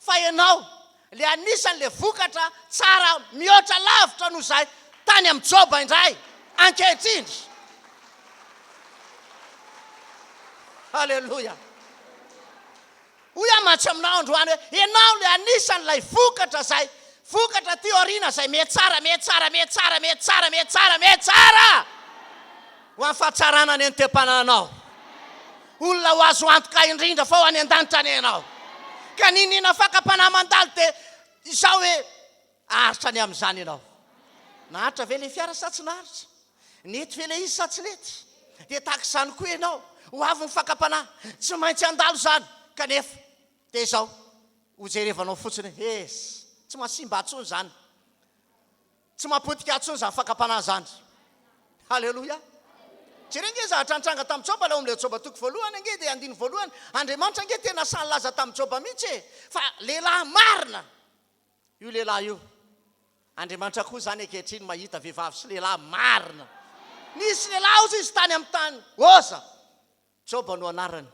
[SPEAKER 1] fa ianao ilay anisan'ilay vokatra tsara mihoatra lavitra noho izay tany amin'ny Job indray ankehitriny. Halleluja. Hoy aho matsy aminao androany hoe ianao ilay anisan'ilay vokatra izay vokatra teoriana izay metsara ho amin'ny fahatsarana ny antem-pananao. Olona ho azo antoka indrindra fa ho any an-danitra ny ianao. Ka ninina fakapanahy mandalo dia izao hoe aritra ny amin'izany ianao. Naharitra ve ilay fiara sa tsy naharitra? Nety ve ilay izy sa tsy nety? Dia takizany koa ianao ho avy ny fakapanahy, tsy maintsy andalo zany. Kanefa dia izao hojerevanao fotsiny tsy mahasimba atsony zany, tsy mahapotika atsony zany fakapanahy zany. Halleluja. Jerenge zavatra nitranga tamin'ny Joba ilay om'ilay Joba toko voalohany ange dia andiny voalohany. Andriamanitra ange tena sany laza tamin'ny Joba mihitsy fa lehilahy marina io lehilahy io. Andriamanitra koa zany ankehitriny mahita vehivavy sy lehilahy marina. Nisy lehilahy ozy izy tany amin'ny tany Oza, Joba no anarany.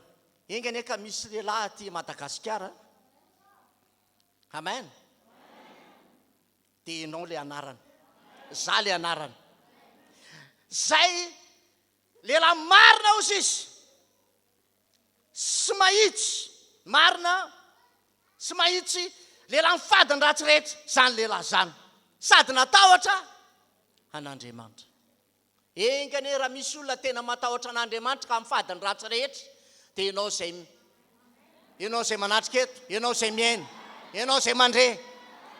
[SPEAKER 1] Enga neka misy lehilahy aty Madagasikara. Amen. Dia ianao le anarany, za le anarany. Zay lehilahy marina ozy izy, sy mahitsy marina, sy mahitsy lehilahy mifady ny ratsy rehetra, zany lehilahy zany. Sady natahotra an'Andriamanitra. Engany raha misy olona tena matahotra an'Andriamanitra ka mifady ny ratsy rehetra, dia ianao izay manatrika eto, ianao izay miaina, ianao izay mandre,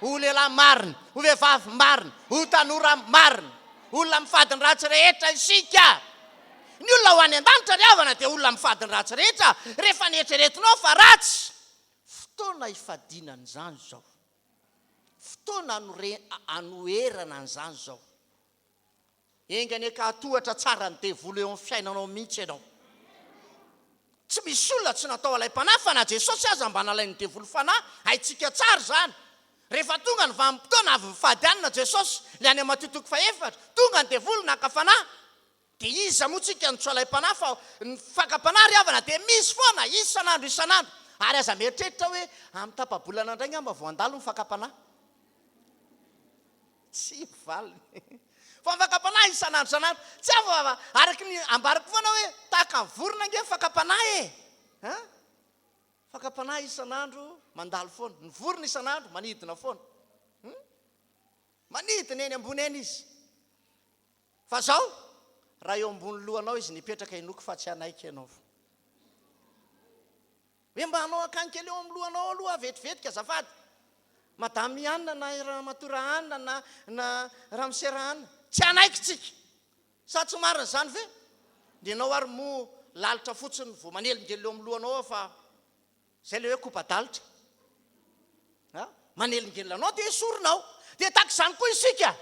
[SPEAKER 1] ho lehilahy marina, ho vehivavy marina, ho tanora marina, olona mifady ny ratsy rehetra isika. Ny olona ho any an-danitra ry havana dia olona mifady ny ratsy rehetra, rehefa nieritreretinao fa ratsy. Fotoana ifadinana izany zao, fotoana anoherana an'izany zao. Engany ka atohatra tsara ny devolo eo amin'ny fiainanao mihitsy ianao. Tsy misy olona tsy natao alay mpanahy fa na Jesosy aza mba nalainy devolo fanahy, haitsika tsara zany. Rehefa tonga ny vanim-potoana avy mifady anina Jesosy, le any Matitoko 4, tonga ny devolo naka fanahy. Dia iza moa tsika ny tsy alay mpanahy fa ny fakapanahy ry havana dia misy foana isan'andro. Ary aza mieritreritra hoe amin'ny tapa-bolana indray ngamba vao andalo ny fakapanahy. Tsy valiny. Fa fakapanahy isan'andro. Tsy avy araky ny ambariko foana hoe tahaka ny vorona nge fakapanahy e. Fakapanahy isan'andro mandalo foana. Ny vorona isan'andro manidina foana. Manidina eny ambony eny izy. Fa zao raha eo ambony lohanao izy nipetraka inoky fa tsy anaiky ianao. Hoe mba hanao akany kely eo amin'ny lohanao aloha vetivetika azafady. Madamy Anna na Ramatoa Anna na Ramsera Anna. Tsy anaiky tsika. Sa tsy marina zany ve? Dia ianao ary mo lalitra fotsiny vao manelingely eo amin'ny lohanao fa zay le hoe kopa-dalitra. Manelingely anao dia esorinao. Dia tahaka izany koa isika.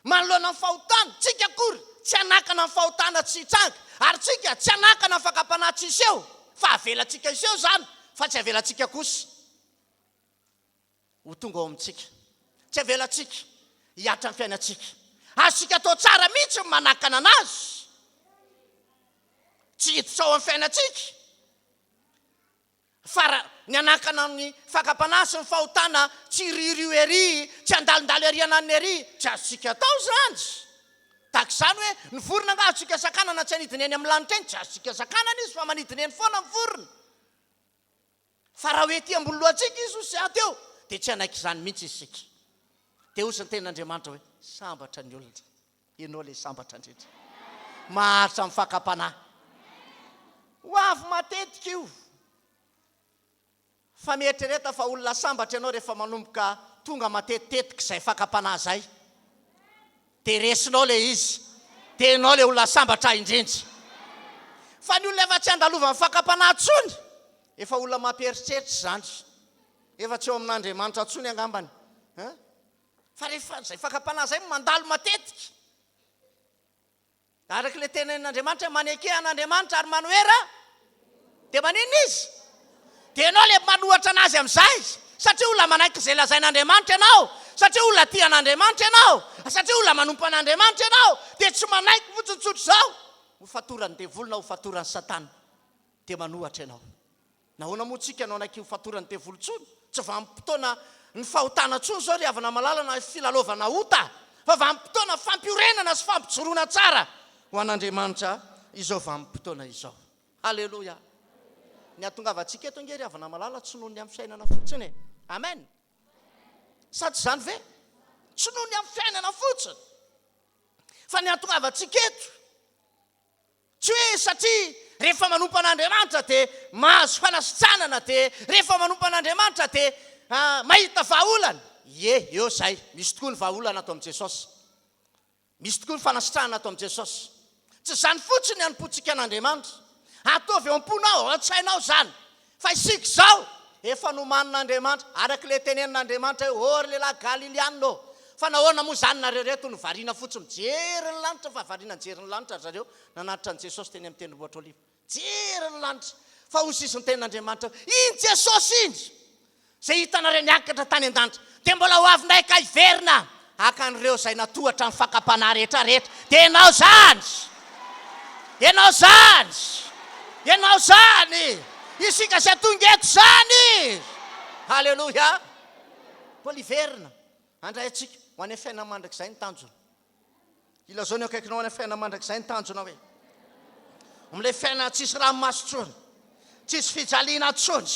[SPEAKER 1] Manoloana amin'ny fahotana, tsika kory tsy anakana amin'ny fahotana tsy hitsanga. Ary tsika tsy anakana amin'ny fakapanahy tsy iseho. Fa avelantsika iseho zany, fa tsy avelantsika kosa. Ho tonga ao amintsika. Tsy avelantsika hiatra amin'ny fiainantsika. Azontsika atao tsara mihitsy ny manakana anazy. Tsy hiditra ao amin'ny fiainantsika. Fa ny anakana amin'ny fakapanahy sy ny fahotana tsy ririo ery, tsy andalindalo ery ananny ery, tsy azontsika atao zany. Tahaka izany hoe ny vorona nga azontsika sakanana tsy anidina eny amin'ny lanitra eny, tsy azontsika sakanana izy fa manidina eny foana ny vorona. Fa raha hoe ety ambony lohantsika izy ho sy ato eo, dia tsy anaiky izany mihitsy isika. Dia hozy ny ten'Andriamanitra hoe sambatra ny olona. Ianao le sambatra indrindra. Maharitra amin'ny fakapanahy. Ho avy matetika io. Fa mieritrereta fa olona sambatra ianao rehefa manomboka tonga matetitetika izay fakapanahy zay. Dia resinao le izy. Dia ianao le olona sambatra indrindra. Fa ny olona efa tsy andalova amin'ny fakapanahy tsony, efa olona mampieritreritra zany. Efa tsy eo amin'Andriamanitra tsony angambany. Fa rehefa izay fakapanahy zay mandalo matetika. Araka le tenen'Andriamanitra maneke an'Andriamanitra ary manohera, dia maninona izy? Dia ianao le manohatra anazy amin'izay. Satria olona manaiky izay lazain'Andriamanitra ianao. Satria olona tia an'Andriamanitra ianao. Satria olona manompo an'Andriamanitra ianao. Dia tsy manaiky fotsitsotro zao. Ho fatorany devolona, ho fatorany Satana. Dia manohatra ianao. Nahoana moa tsika anao anaiky ho fatorany devolo tsony? Tsy vanim-potoana ny fahotana tsony zao ry havana malalana filalovana ota. Fa vanim-potoana fampiorenana sy fampijoroana tsara ho an'Andriamanitra izao vanim-potoana izao. Halleloja. Ny atongavantsika eto nge ry havana malala tsy noho ny amin'ny fiainana fotsiny. Amen. Sady zany ve? Tsy noho ny amin'ny fiainana fotsiny. Fa ny atongavantsika eto. Tsy hoe satria rehefa manompo an'Andriamanitra dia mahazo fanasitranana, dia rehefa manompo an'Andriamanitra dia mahita vahaolana. Eo zay. Misy tokoa ny vahaolana ato amin'i Jesosy. Misy tokoa ny fanasitranana ato amin'i Jesosy. Tsy zany fotsiny ny anompontsika an'Andriamanitra. Ataovy eo am-ponao, an-tsainao zany. Fa isika zao, efa nomanin'Andriamanitra, araka le tenenin'Andriamanitra hoe ory lehilahy Galiliana ô. Fa nahoana moa zany nareo reto ny variana fotsiny jery ny lanitra, fa variana jery ny lanitra zareo nanatitra an' Jesosy teny amin'ny tendrombohitra Oliva. Jery ny lanitra. Fa hozy izy ny tenin'Andriamanitra, iny Jesosy iny zay hitanareo niakatra tany an-danitra, dia mbola ho avy ndray ka hiverina hakan'ireo izay natohatra ny fakapanahy rehetrarehetra. Dia ianao zany. Ianao zany. Ianao zany. Isika izay tonga eto zany. Halleloja. Mbola hiverina. Andray atsika ho any fiainana mandrakizay ny tanjona. Ilazao ny akaikinao any fiainana mandrakizay ny tanjona hoe amin'ilay fiainana tsisy ranomasy tsony, tsisy fijaliana tsony,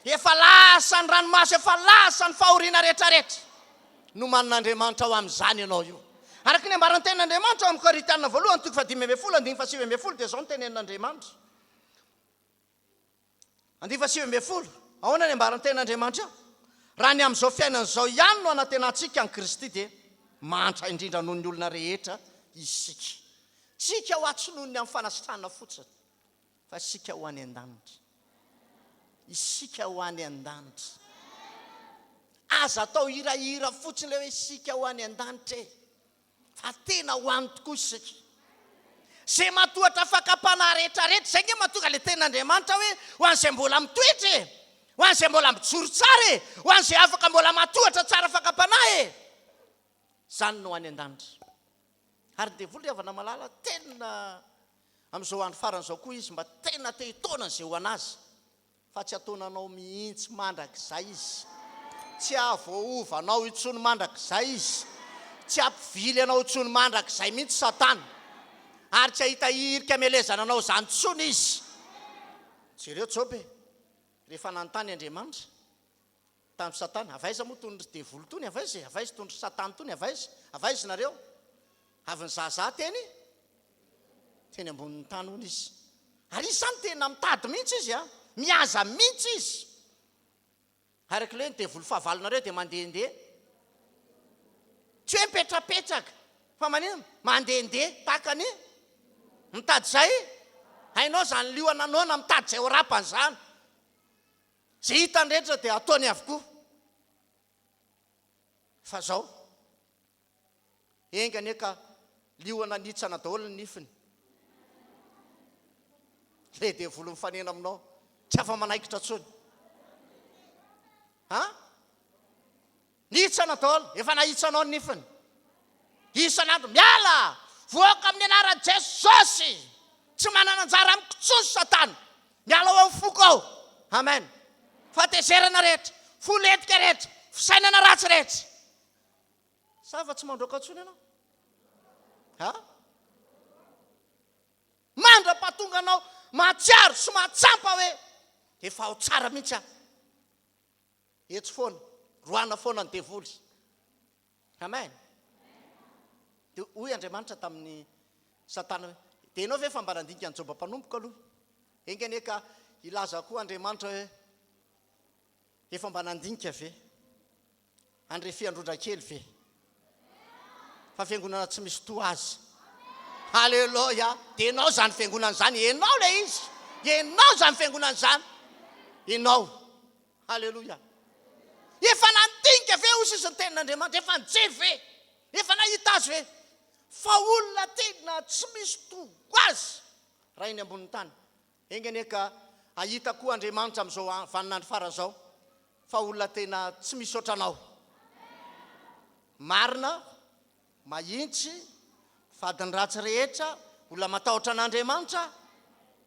[SPEAKER 1] efa lasa ny ranomasy, efa lasa ny fahoriana rehetrarehetra. No manin'Andriamanitra ao amin'izany ianao io. Araka ny ambaran'ny tenin'Andriamanitra amin'ny Korintiana voalohany 5:7-7 dia zao ny tenenin'Andriamanitra. 5:7 ahoana ny ambaran'ny tenin'Andriamanitra? Raha ny amin'izao fiainana izao ihany no anatenantsika ny Kristy dia mantra indrindra noho ny olona rehetra isika. Tsika ho atsonoiny amin'ny fanasitrana fotsiny fa sika ho any an-danitra. Isika ho any an-danitra. Aza atao hirahira fotsiny ilay hoe sika ho any an-danitra e. Fa tena ho any tokoa isika. Zay matohatra fakapana rehetrarehetra zay nge mahatonga ilay tenin'Andriamanitra hoe ho an'izay mbola mitoetra e, ho an'izay mbola mijoro tsara e, ho an'izay afaka mbola matohatra tsara fakapana e. Zany no any an-danitra. Ary ny devoly avana malala tena amin'izao andro faran'izao koa izy mba tena te hitaonany izay ho anazy. Fa tsy ataonanao mihitsy mandrakizay izy. Tsy avoaovanao intsony mandrakizay izy. Tsy ampivily anao intsony mandrakizay mihitsy Satana. Ary tsy ahita hirika melezana anao zany intsony izy. Jereo Jobe, rehefa nanontany Andriamanitra tamin'ny Satana, avaiza moa tony devoly tony, avaiza tony Satana tony, avaiza nareo? Avy ny zaza teny ambonin'ny tany hono izy. Ary izy zany tena mitady mihitsy izy mihaza mihitsy izy. Araka ilay ny devoly fahavalonareo dia mandehandeha. Tsy hoe mipetrapetraka fa manino mandehandeha tahaka ny mitady zay. Hainao zany lioana nona mitady zay ho rapany zany. Zay hitany rehetra dia ataony avokoa. Fa zao engany eka lioana nitsana daholo ny nifiny. Le devoly mifanena aminao tsy afa manaikitra tsony. Nitsana daholo efa nahitsanao ny nifiny. Isan'andro miala voaka amin'ny anaran'i Jesosy. Tsy manana anjara amiko tsony Satana. Miala ao amin'ny foko ao. Amen. Fatezerana rehetra, foletika rehetra, fisainana ratsy rehetra. Sa fa tsy mandroaka tsony ianao? Mandra-pahatonga anao mahatsiaro sy mahatsampa hoe efa ao tsara mihitsy etsy foana, roana foana ny devoly. Amen. Dia hoy Andriamanitra tamin'ny Satana hoe dia ianao ve fa mba nandinika ny Joba mpanompoka aloha? Engany eka ilaza koa Andriamanitra hoe efa mba nandinika ve? Andre fiandrodra kely ve? Fa fiangonana tsy misy to azy. Halleluja. Dia ianao zany fiangonana zany, ianao le izy. Ianao zany fiangonana zany. Ianao. Halleluja. Efa nandinika ve hoy sisy ny tenin'Andriamanitra? Efa nijery ve? Efa nahita azy ve? Fa olona tena tsy misy to azy raha iny ambonin'ny tany. Engany eka ahita koa Andriamanitra amin'izao vaninandro faran'izao fa olona tena tsy misy ohatranao. Marina, mahitsy, fadiny ratsy rehetra, olona matahotra an'Andriamanitra,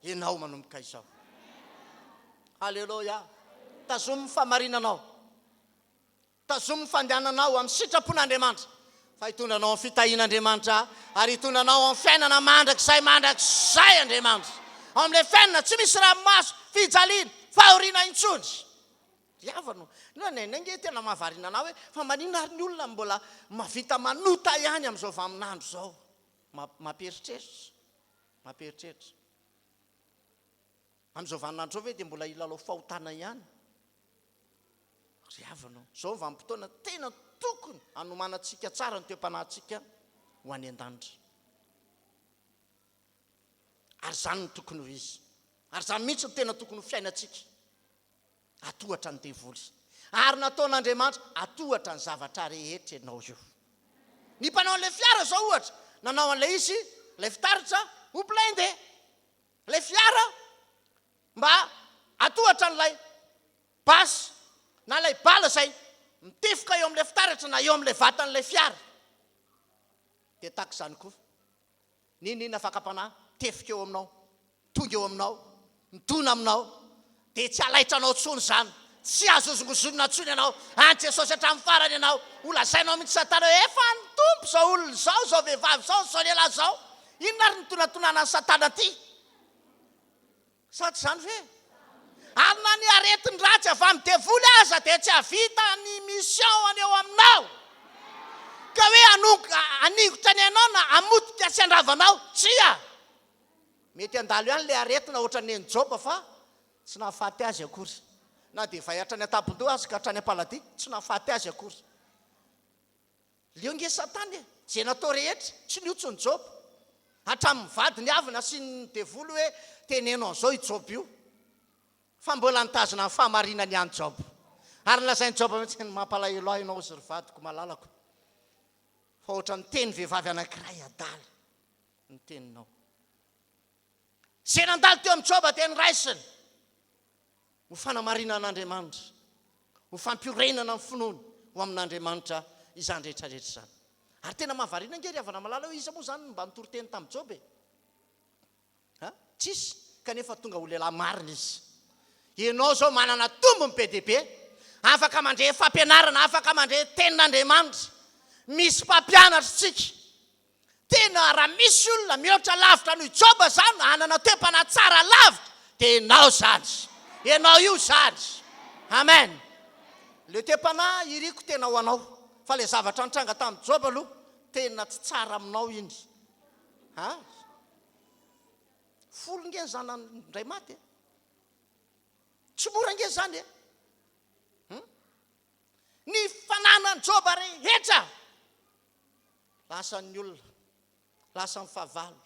[SPEAKER 1] ianao manomboka izao. Halleluja. Tazomy ny famarinanao. Tazomy ny fandehananao amin'ny sitrapon'Andriamanitra. Fa hitondranao amin'ny fitahian'Andriamanitra ary hitondranao amin'ny fiainana mandrakizay Andriamanitra. Amin'ilay fiainana tsy misy raha maso, fijaliana, fahoriana intsony. Diavano. Nange tena mahavarina anao hoe fa manina ary ny olona mbola mavita manota ihany amin'izao vaminandro zao. Mamperitreritra. Mamperitreritra. Amin'izao vaninandro zao ve dia mbola ilalao fahotana ihany. Diavano. Zao vanim-potoana tena tokony hanomanantsika tsara ny toepanahintsika ho any an-danitra. Ary zany no tokony ho izy. Ary zany mihitsy no tena tokony ho fiainantsika. Atohatra ny devoly. Ary nataon'Andriamanitra atohatra ny zavatra rehetra ianao io. Ny mpanao an'ilay fiara zao ohatra, nanao an'ilay izy, ilay fitaritra, ho blindé. Ilay fiara mba atohatra n'ilay basy na ilay bala zay mitifika eo amin'ilay fitaratra na eo amin'ilay vatan'ilay fiara. Dia tahaka izany koa. Ninona fakapanahy? Tefika eo aminao, tonga eo aminao, mitona aminao. Dia tsy alaitranao tsony zany. Tsy azozongozonina tsony ianao. Any Jesosy hatramin'ny farany ianao. Olazainao mihitsy Satana hoe efa ny tompo zao olona zao, zao vehivavy zao, zao lehilahy zao. Inona ary ny tonatonana ny Satana ty? Sa tsy zany ve? Ary na ny aretiny ratsy avy amin'ny devoly aza dia tsy havita ny mission aneo aminao. Ka hoe aningotra ny ianao na amotika sy andravanao tsia mety andalo ihany le aretina ohatra ny enjoba fa tsy nahafaty azy akory na dia vai hatrany atampon-doha azy ka hatrany am-paladia tsy nahafaty azy akory leo nge satany e zay natao rehetra tsy niotsy ny joba hatramin'ny vady ny avina sy ny devolo hoe tenenao an'izao i joba io fa mbola nitazona ny fahamarinany any joba ary nlazainy joba mihitsy ny mampalahelo ahy ianao zy ry vadiko malalako fa ohatra ny teny vehivavy anankiray adala ny teninao zay nandalo teo amin'ny joba dia nyraisiny ho fanamarinana an'Andriamanitra ho fampiorenana ny finoany ho amin'Andriamanitra izany rehetrarehetra izany ary tena mahavarina nge ry avana malala hoe iza moa zany mba nitory-teny tamin'ny joba e tsisy kanefa tonga ho lehilahy marina izy ianao zao manana tombony be dia be afaka mandre fampianarana afaka mandre tenin'Andriamanitra misy mpampianatra tsika tena raha misy olona mihoatra lavitra noho joba zany anana toepana tsara lavitra dia ianao zany ianao io zany amen le toepana iriko tena ho anao fa le zavatra nitranga tamin'ny joba aloha tena tsy tsara aminao iny folo nge zany ndray maty tsy mora nge zany e ny fananany joba rehetra lasa ny olona lasa ny fahavalo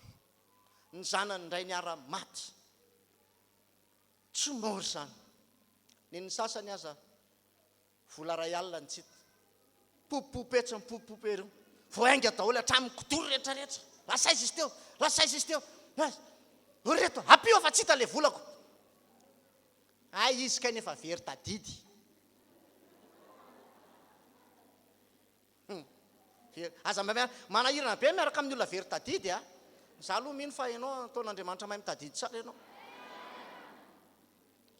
[SPEAKER 1] ny zanany ndray niara maty tsy mora zany ny sasany aza vola ray alina ny tsita popopetsy mipopopery voainga daholo hatramin'ny kodory rehetrarehetra lasaizy izy teo lasaizy izy teo reto ampio fa tsy hita le volako ay izy kay nefa very tadidy aza manahirana be miaraka amin'ny olona very tadidy za aloha mino fa ianao ataon'Andriamanitra mahay mitadidy tsara ianao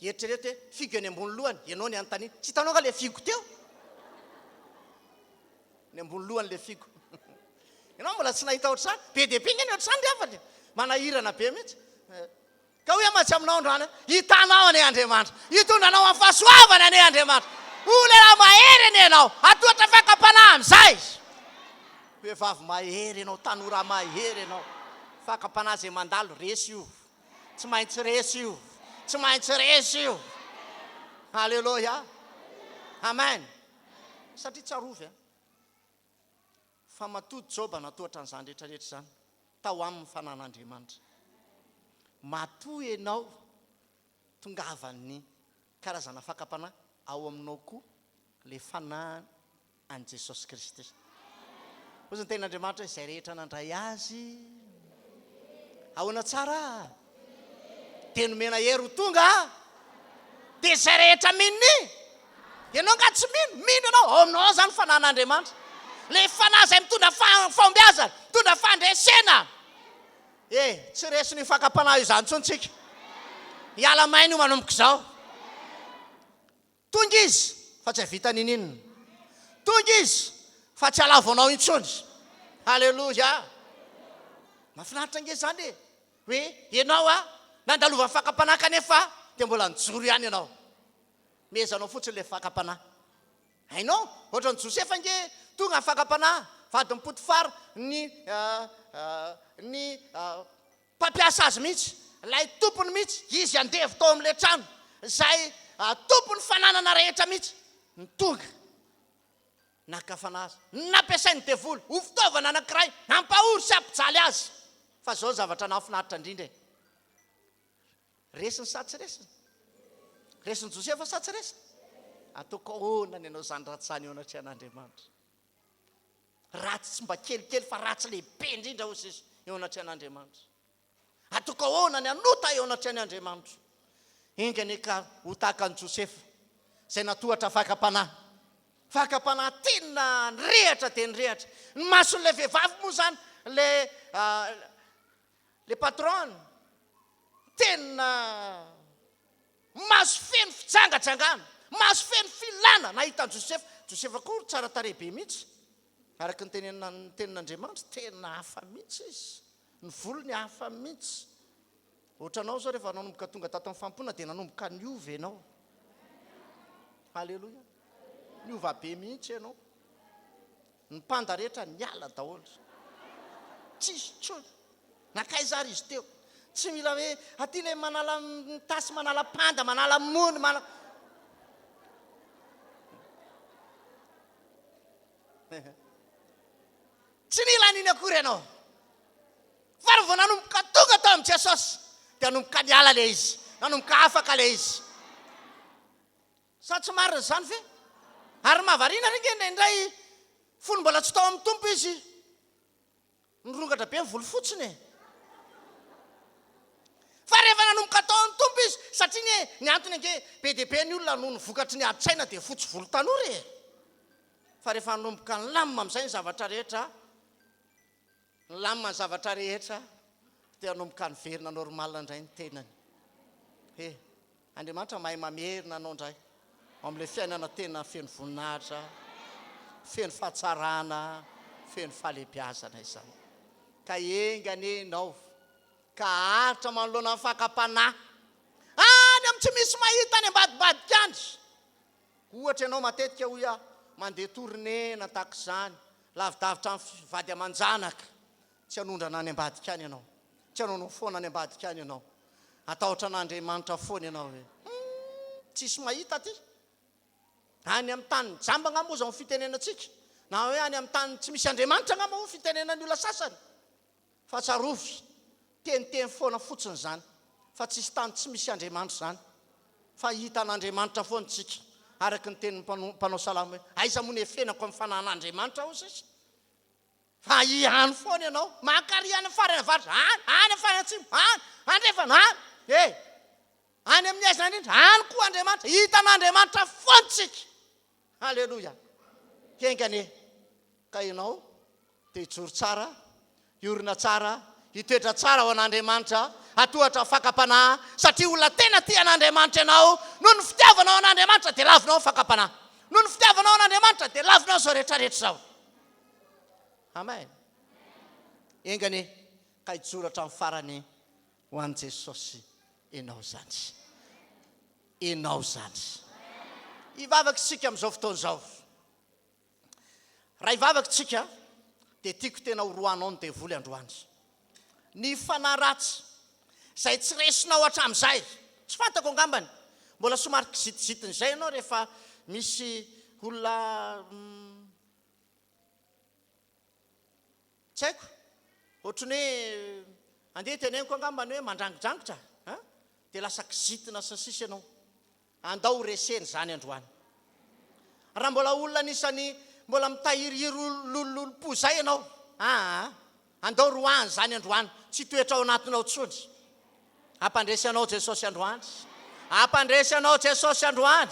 [SPEAKER 1] eritrereto hoe figo any ambony lohany ianao ny anontany tsy hitanao ka le figo teo ny ambony lohany le figo ianao mbola tsy nahita ohatr'izany be dia be ngeny ohatr'izany ry afany manahirana be mihitsy ka hoe amatsy aminao androany hitanao ane Andriamanitra hitondranao amin'ny fahasoavana ane Andriamanitra olena mahery ane ianao atohatra fakapanahy amin'izay vehivavy mahery ianao tanora mahery ianao fakapanahy zay mandalo resy io tsy maintsy resy io tsy maintsy resy io alleloia amen satria tsarovy fa matody joba natohatra n'izany rehetrarehetra zany tao amin'ny fanan'Andriamanitra matoy ianao tongavan'ny karazana fakapanahy ao aminao koa le fanahy an' Jesosy Kristy ozy ny tenin'Andriamanitra izay rehetra nandray azy ahoana tsara dia nomena hery ho tonga dia izay rehetra minny ianao nga tsy mino ianao ao aminao ao zany fanan'Andriamanitra le fanahy zay mitondra fahombiazana mitondra fandresena tsy resy ny fakapanahy io zany tsontsika hiala maina io manomboka izao tonga izy fa tsy havita nininina tonga izy fa tsy halavonao intsony alleloia mahafinaritra nge zany e hoe ianao nandalova ny fakapanahy kanefa dia mbola nijoro ihany ianao mezanao fotsiny le fakapanahy hainao ohatra ny Josefa nge tonga ny fakapanahy vadin'ny Potifara ny mpampiasa azy mihitsy lay tompony mihitsy izy andevy tao amin'le trano zay tompony fananana rehetra mihitsy ny tonga nakafana azy nampiasainy devolo ho fitaovana anankiray nampahory sy ampijaly azy fa zao zavatra nahafinaritra indrindra resiny sa tsy resiny resiny Josefa sa tsy resiny ataoko ahoana ianao zany ratsany eo anatry an'Andriamanitra ratsy tsy mba kelikely fa ratsy lehibe indrindra ozy izy eo anatry an'Andriamanitra ataoko ahoana ny anota eo anatry an'Andriamanitra ingany ka ho tahaka ny Josefa zay natohatra fakapanahy tena nyrehatra dia nyrehatra ny mason'le vehivavy moa zany le patron tena maso feno fitsangajangana maso feno filana nahita Josefa koa tsara tarehibe mihitsy araka ny tenin'Andriamanitra tena hafa mihitsy izy ny volony hafa mihitsy ohatranao zao rehefa nanomboka tonga tato amin'ny fampona dia nanomboka niova ianao alleloia niova be mihitsy ianao ny panda rehetra niala daholo tsisy tsony nakaizary izy teo tsy mila hoe aty le manala tasy manala panda manala mony tsy nila niny akory ianao fa ry vao nanomboka tonga tao amin'ny Jesosy dia nanomboka niala le izy nanomboka afaka le izy sa tsy marina zany ve ary mahavariana ringe indray fony mbola tsy tao amin'ny tompo izy nirongatra be ny volo fotsiny fa rehefa nanomboka tao amin'ny tompo izy satria ny antony ange be dia be ny olona noho ny vokatry ny adi-tsaina dia fotsy volo tanory fa rehefa nanomboka ny lamina amin'izay ny zavatra rehetra ny lamina ny zavatra rehetra dia nanomboka ny verina normalina indray ny tenany Andriamanitra mahay mamerina anao indray amin'ilay fiainana tena feno voninahitra feno fahatsarana feno fahalehibiazana izany ka engany ianao ka aritra manoloana ny fakapanahy any amin'ny tsy misy mahita any ambadibadika any ohatra ianao matetika hoy mandeha tournena tahaka izany lavidavitra amin'ny vady aman-janaka tsy hanondrana any ambadika any ianao tsy hanao foana any ambadika any ianao atahotra an'Andriamanitra foana ianao hoe tsisy mahita aty any amin'ny tany jamba ngamba ozy amin'ny fitenenantsika na hoe any amin'ny tany tsy misy Andriamanitra ngamba ho fitenenan'ny olona sasany fa tsarovy teniteny foana fotsiny zany fa tsisy tany tsy misy Andriamanitra zany fa hita an'Andriamanitra foana tsika araka ny tenin'ny mpanao salamo hoe aiza moa ny efenako amin'ny fanan'Andriamanitra ho sisa fa ihany foana ianao makary any farany avaritra any farany atsimo andrefana any amin'ny aizina indrindra any koa Andriamanitra hita an'Andriamanitra foana tsika halleloia kengane ka ianao dia hijoro tsara hiorina tsara hitoetra tsara ho an'Andriamanitra atohatra fakapanahy satria olona tena tia an'Andriamanitra ianao noho ny fitiavanao an'Andriamanitra dia lavinao ny fakapanahy noho ny fitiavanao an'Andriamanitra dia lavinao zao rehetrarehetra zao amen engane ka hijoro hatramin'ny farany ho an'i Jesosy ianao zany hivavaka isika amin'izao fotoana izao raha hivavaka isika dia tiako tena horohanao ny devoly androany ny fanahy ratsy izay tsy resinao hatramin'izay tsy fantako angambany mbola somary kizitizitin'izay ianao rehefa misy olona tsy haiko ohatrany hoe andeha teneniko angambany hoe mandrangidrangitra dia lasa kizitina sy ny sisa ianao andao reseny zany androany raha mbola olona anisany mbola mitahiriry lololompo zay ianao andao roany zany androany tsy toetra ao anatinao tsony ampandresy anao Jesosy androany ampandresy anao Jesosy androany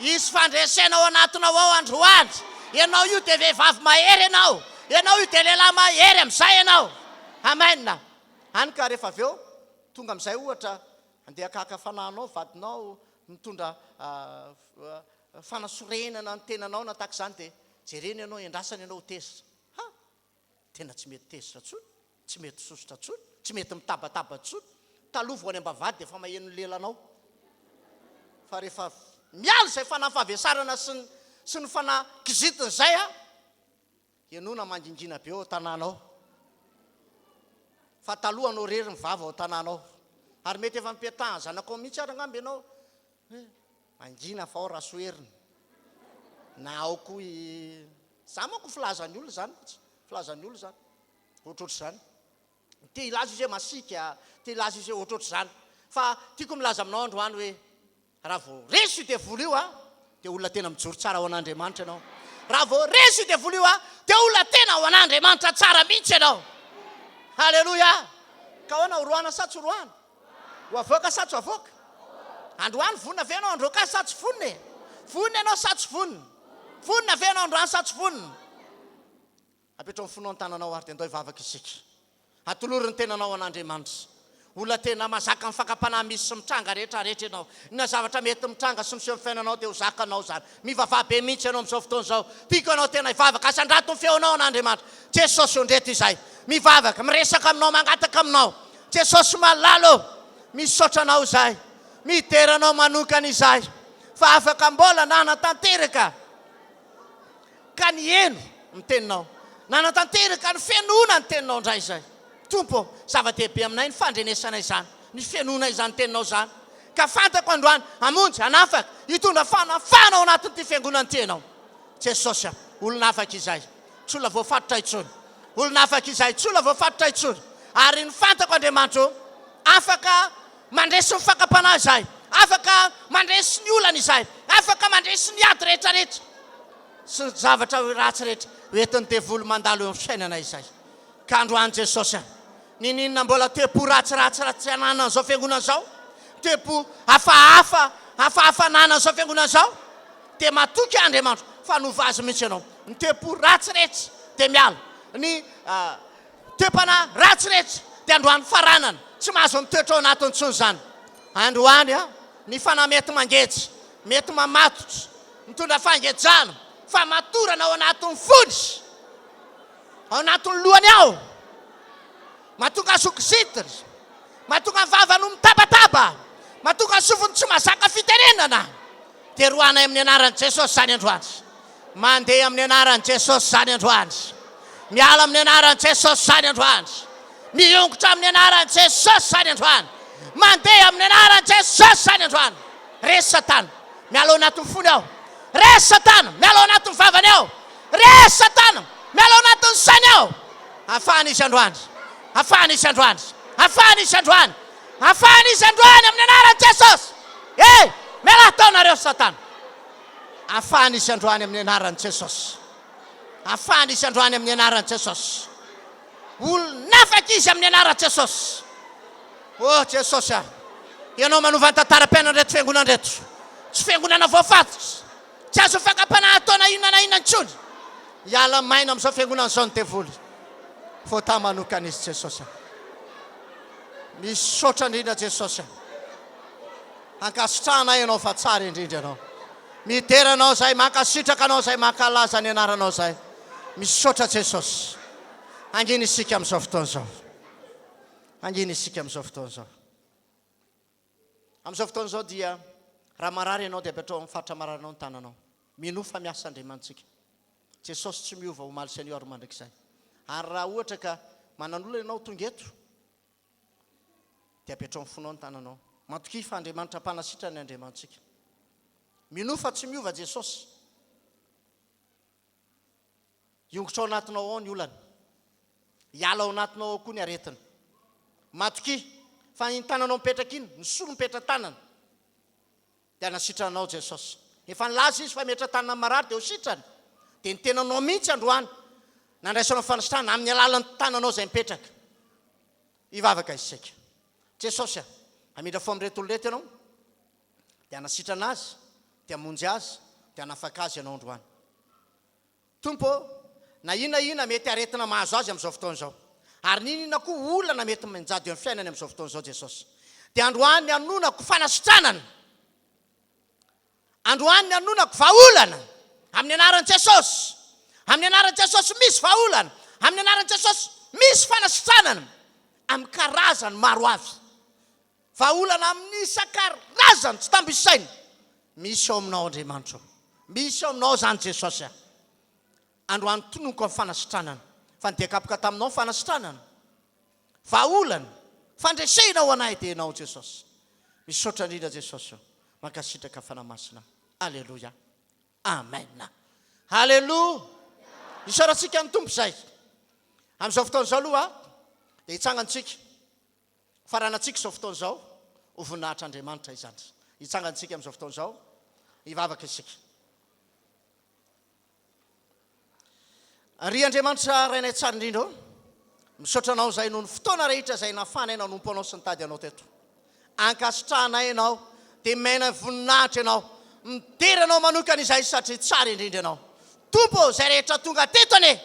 [SPEAKER 1] isy fandresenao anatinao ao androany ianao io dia vehivavy mahery ianao io dia lehilahy mahery amin'izay ianao amen any ka rehefa avy eo tonga amin'izay ohatra andeha akaka fanahinao vadinao mitondra fanasorenana ny tenanao na tahaka izany dia jerena ianao endrasana ianao ho tezitra tena tsy mety tezitra tsony tsy mety sosotra tsony tsy mety mitabataba tsony taloha vao any ambavady dia efa maheno ny lelanao fa rehefa miala izay fanafavesarana sy ny fanakizitina izay ianona mangingina be ao tanànao fa taloha anao rery mivava ao tanànao ary mety efa mipetaha zanakao mihitsy ary angamba ianao mangina fa ao rasoerina na ao koa za manko filazan'ny olona zany filazan'ny olona zany ohatroatra zany tia ilaza izy hoe masika tia ilaza izy hoe ohatroatra zany fa tiako milaza aminao androany hoe raha vao resy io devoly io dia olona tena mijoro tsara ho an'Andriamanitra ianao raha vao resy io devoly io dia olona tena ho an'Andriamanitra tsara mihitsy ianao halleloia ka hoana horohana sa tsy horohana ho avoaka sa tsy avoaka androany vonina ve ianao androaka sa tsy vonina vonina ianao sa tsy vonina vonina ve ianao androany sa tsy vonina apetrao amin'ny fonao ny tananao ary dia andao hivavaka isika atolory ny tenanao an'Andriamanitra olona tena mazaka ny fakapanahy misy sy mitranga rehetrarehetra ianao na zavatra mety mitranga sy miseho amin'ny fiainanao dia ho zakanao zany mivavaha be mihitsy ianao amin'izao fotoana izao tiako ianao tena hivavaka asandrato ny feonao an'Andriamanitra Jesosy ondreto izay mivavaka miresaka aminao mangataka aminao Jesosy malalo misaotra anao izay miteranao manokana izay fa afaka mbola nanatanteraka ka ny eno ny teninao. Nanatanteraka ny fianona ny teninao indray izay. Tompo, zava-dehibe aminay ny fandrenesanay izany, ny fianona izany teninao izany. Ka fantako androany hamonjy hanafaka hitondra fanafana ao anatin'ity fiangonana ity ianao. Jesosy, olona afaka izay, tsy olona voafatotra intsony. Olona afaka izay, tsy olona voafatotra intsony. Ary ny fantako Andriamanitra, afaka mandresy ny fakapanahy izay, afaka mandresy ny olana izay, afaka mandresy ny ady rehetrarehetra sy ny zavatra ratsy rehetra hoentin'ny devoly mandalo eo amin'ny fiainana izay. Ka androany Jesosy, ninona mbola te-po ratsiratsy anana an'izao fiangonana izao, te-po hafahafa anana an'izao fiangonana izao, dia matoky Andriamanitra fa nova azy mihitsy ianao. Ny te-po ratsy rehetra dia miala, ny te-panahy ratsy rehetra dia androany faranana, tsy mahazo mitoetra ao anatiny intsony izany. Androany ny fanahy mety mangetsy, mety mamatotra, mitondra fangejana, fa matorana ao anatin'ny fody, ao anatin'ny lohany ao, mahatonga sokisitry, mahatonga vavany ho mitabataba, mahatonga sofiny tsy mahazaka fitenenana. Dia roanay amin'ny anaran'i Jesosy izany androany, mandeha amin'ny anaran'i Jesosy izany androany, miala amin'ny anaran'i Jesosy izany androany, miongotra amin'ny anaran'i Jesosy izany androany, mandeha amin'ny anaran'i Jesosy izany androany. Resy Satana, miala ao anatin'ny fony ao. Resy Satana, miala ao anatin'ny vavany ao. Resy Satana, miala ao anatin'ny sainy ao. Afahana izy androany, afahana izy androany, afahana izy androany, afahana izy androany amin'ny anaran'i Jesosy. Miala taonareo Satana. Afahana izy androany amin'ny anaran'i Jesosy. Afahana izy androany amin'ny anaran'i Jesosy. Olona afaka izy amin'ny anaran'i Jesosy. Oh Jesosy, ianao manova ny tantaram-piainana reto fiangonana reto. Tsy fiangonana voafatotra, tsy azo fakapanahy ataona inona na inona intsony. Iala maina amin'izao fiangonana izao ny devoly. Fota manokana izy Jesosy. Misaotra indrindra Jesosy. Ankasitrahana ianao fa tsara indrindra ianao. Mideranao izay, mankasitraka anao izay, mankalaza ny anaranao izay. Misaotra Jesosy. Angina isika amin'izao fotoana izao. Angina isika amin'izao fotoana izao. Amin'izao fotoana izao dia raha marary ianao dia apetrao amin'ny faritra mararinao ny tananao. Minofa miasa Andriamantsika. Jesosy tsy miova ho maly sy anio ary mandrakizay. Ary raha ohatra ka manan'olona ianao tonga eto, dia apetrao amin'ny fonao ny tananao. Matoky fa Andriamanitra mpanasitrany Andriamantsika. Minofa tsy miova Jesosy. Iongotra ao anatinao ao ny olana. Iala ao anatinao ao koa ny aretina. Matoky fa ny tananao mipetraka iny, ny soa mipetra tanana, dia nasitranao Jesosy. Efa nilaza izy fa metra tanana marary dia ho sitrany. Dia ny tenanao mihitsy androany nandraisanao fanasitrana amin'ny alalan'ny tananao izay mipetraka. Ivavaka isika. Jesosy, amindra fo amin'ireto olo reto ianao, dia hanasitrana azy, dia hamonjy azy, dia hanafaka azy ianao androany. Tompo, na inona mety aretina mahazo azy amin'izao fotoana izao. Ary ninona koa olana mety manjady eo amin'ny fiainany amin'izao fotoana izao Jesosy. Dia androany ny anonako fanasitranana. Androany ny anonako vahaolana amin'ny anaran'i Jesosy. Amin'ny anaran'i Jesosy misy vahaolana. Amin'ny anaran'i Jesosy misy fanasitranana amin'ny karazany maro avy. Vahaolana amin'ny isan-karazany tsy tambisaina. Misy ao aminao Andriamanitra. Misy ao aminao zany Jesosy. Androany tononoko amin'ny fanasitranana. Fa nidekapoka taminao ny fanasitranana. Vahaolana, fandresena ho anay dia ianao Jesosy. Misaotra indrindra Jesosy. Mankasitraka fanamasina. Alleluia. Amen. Halleluja. Isaorantsika ny tompo izay. Amin'izao fotoana izao aloha dia hitsangantsika. Faranantsika izao fotoana izao ho voninahitra Andriamanitra izany. Hitsangantsika amin'izao fotoana izao. Hivavaka isika. Ry Andriamanitra rainay tsara indrindra, misaotra anao izay noho ny fotoana rehetra izay nafana ianao nompo anao sy nitady anao teto. Ankasitrahanay ianao, dia maina voninahitra ianao, mideranao manokana izay satria tsara indrindra ianao. Tompo izay rehetra tonga teto ane,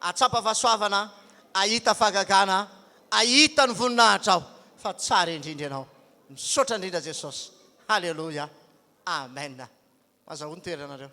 [SPEAKER 1] atsapa fahasoavana, ahita fahagagana, ahita ny voninahitra ao, fa tsara indrindra ianao. Misaotra indrindra Jesosy. Halleluja. Amen. Azahoa ny toeranareo.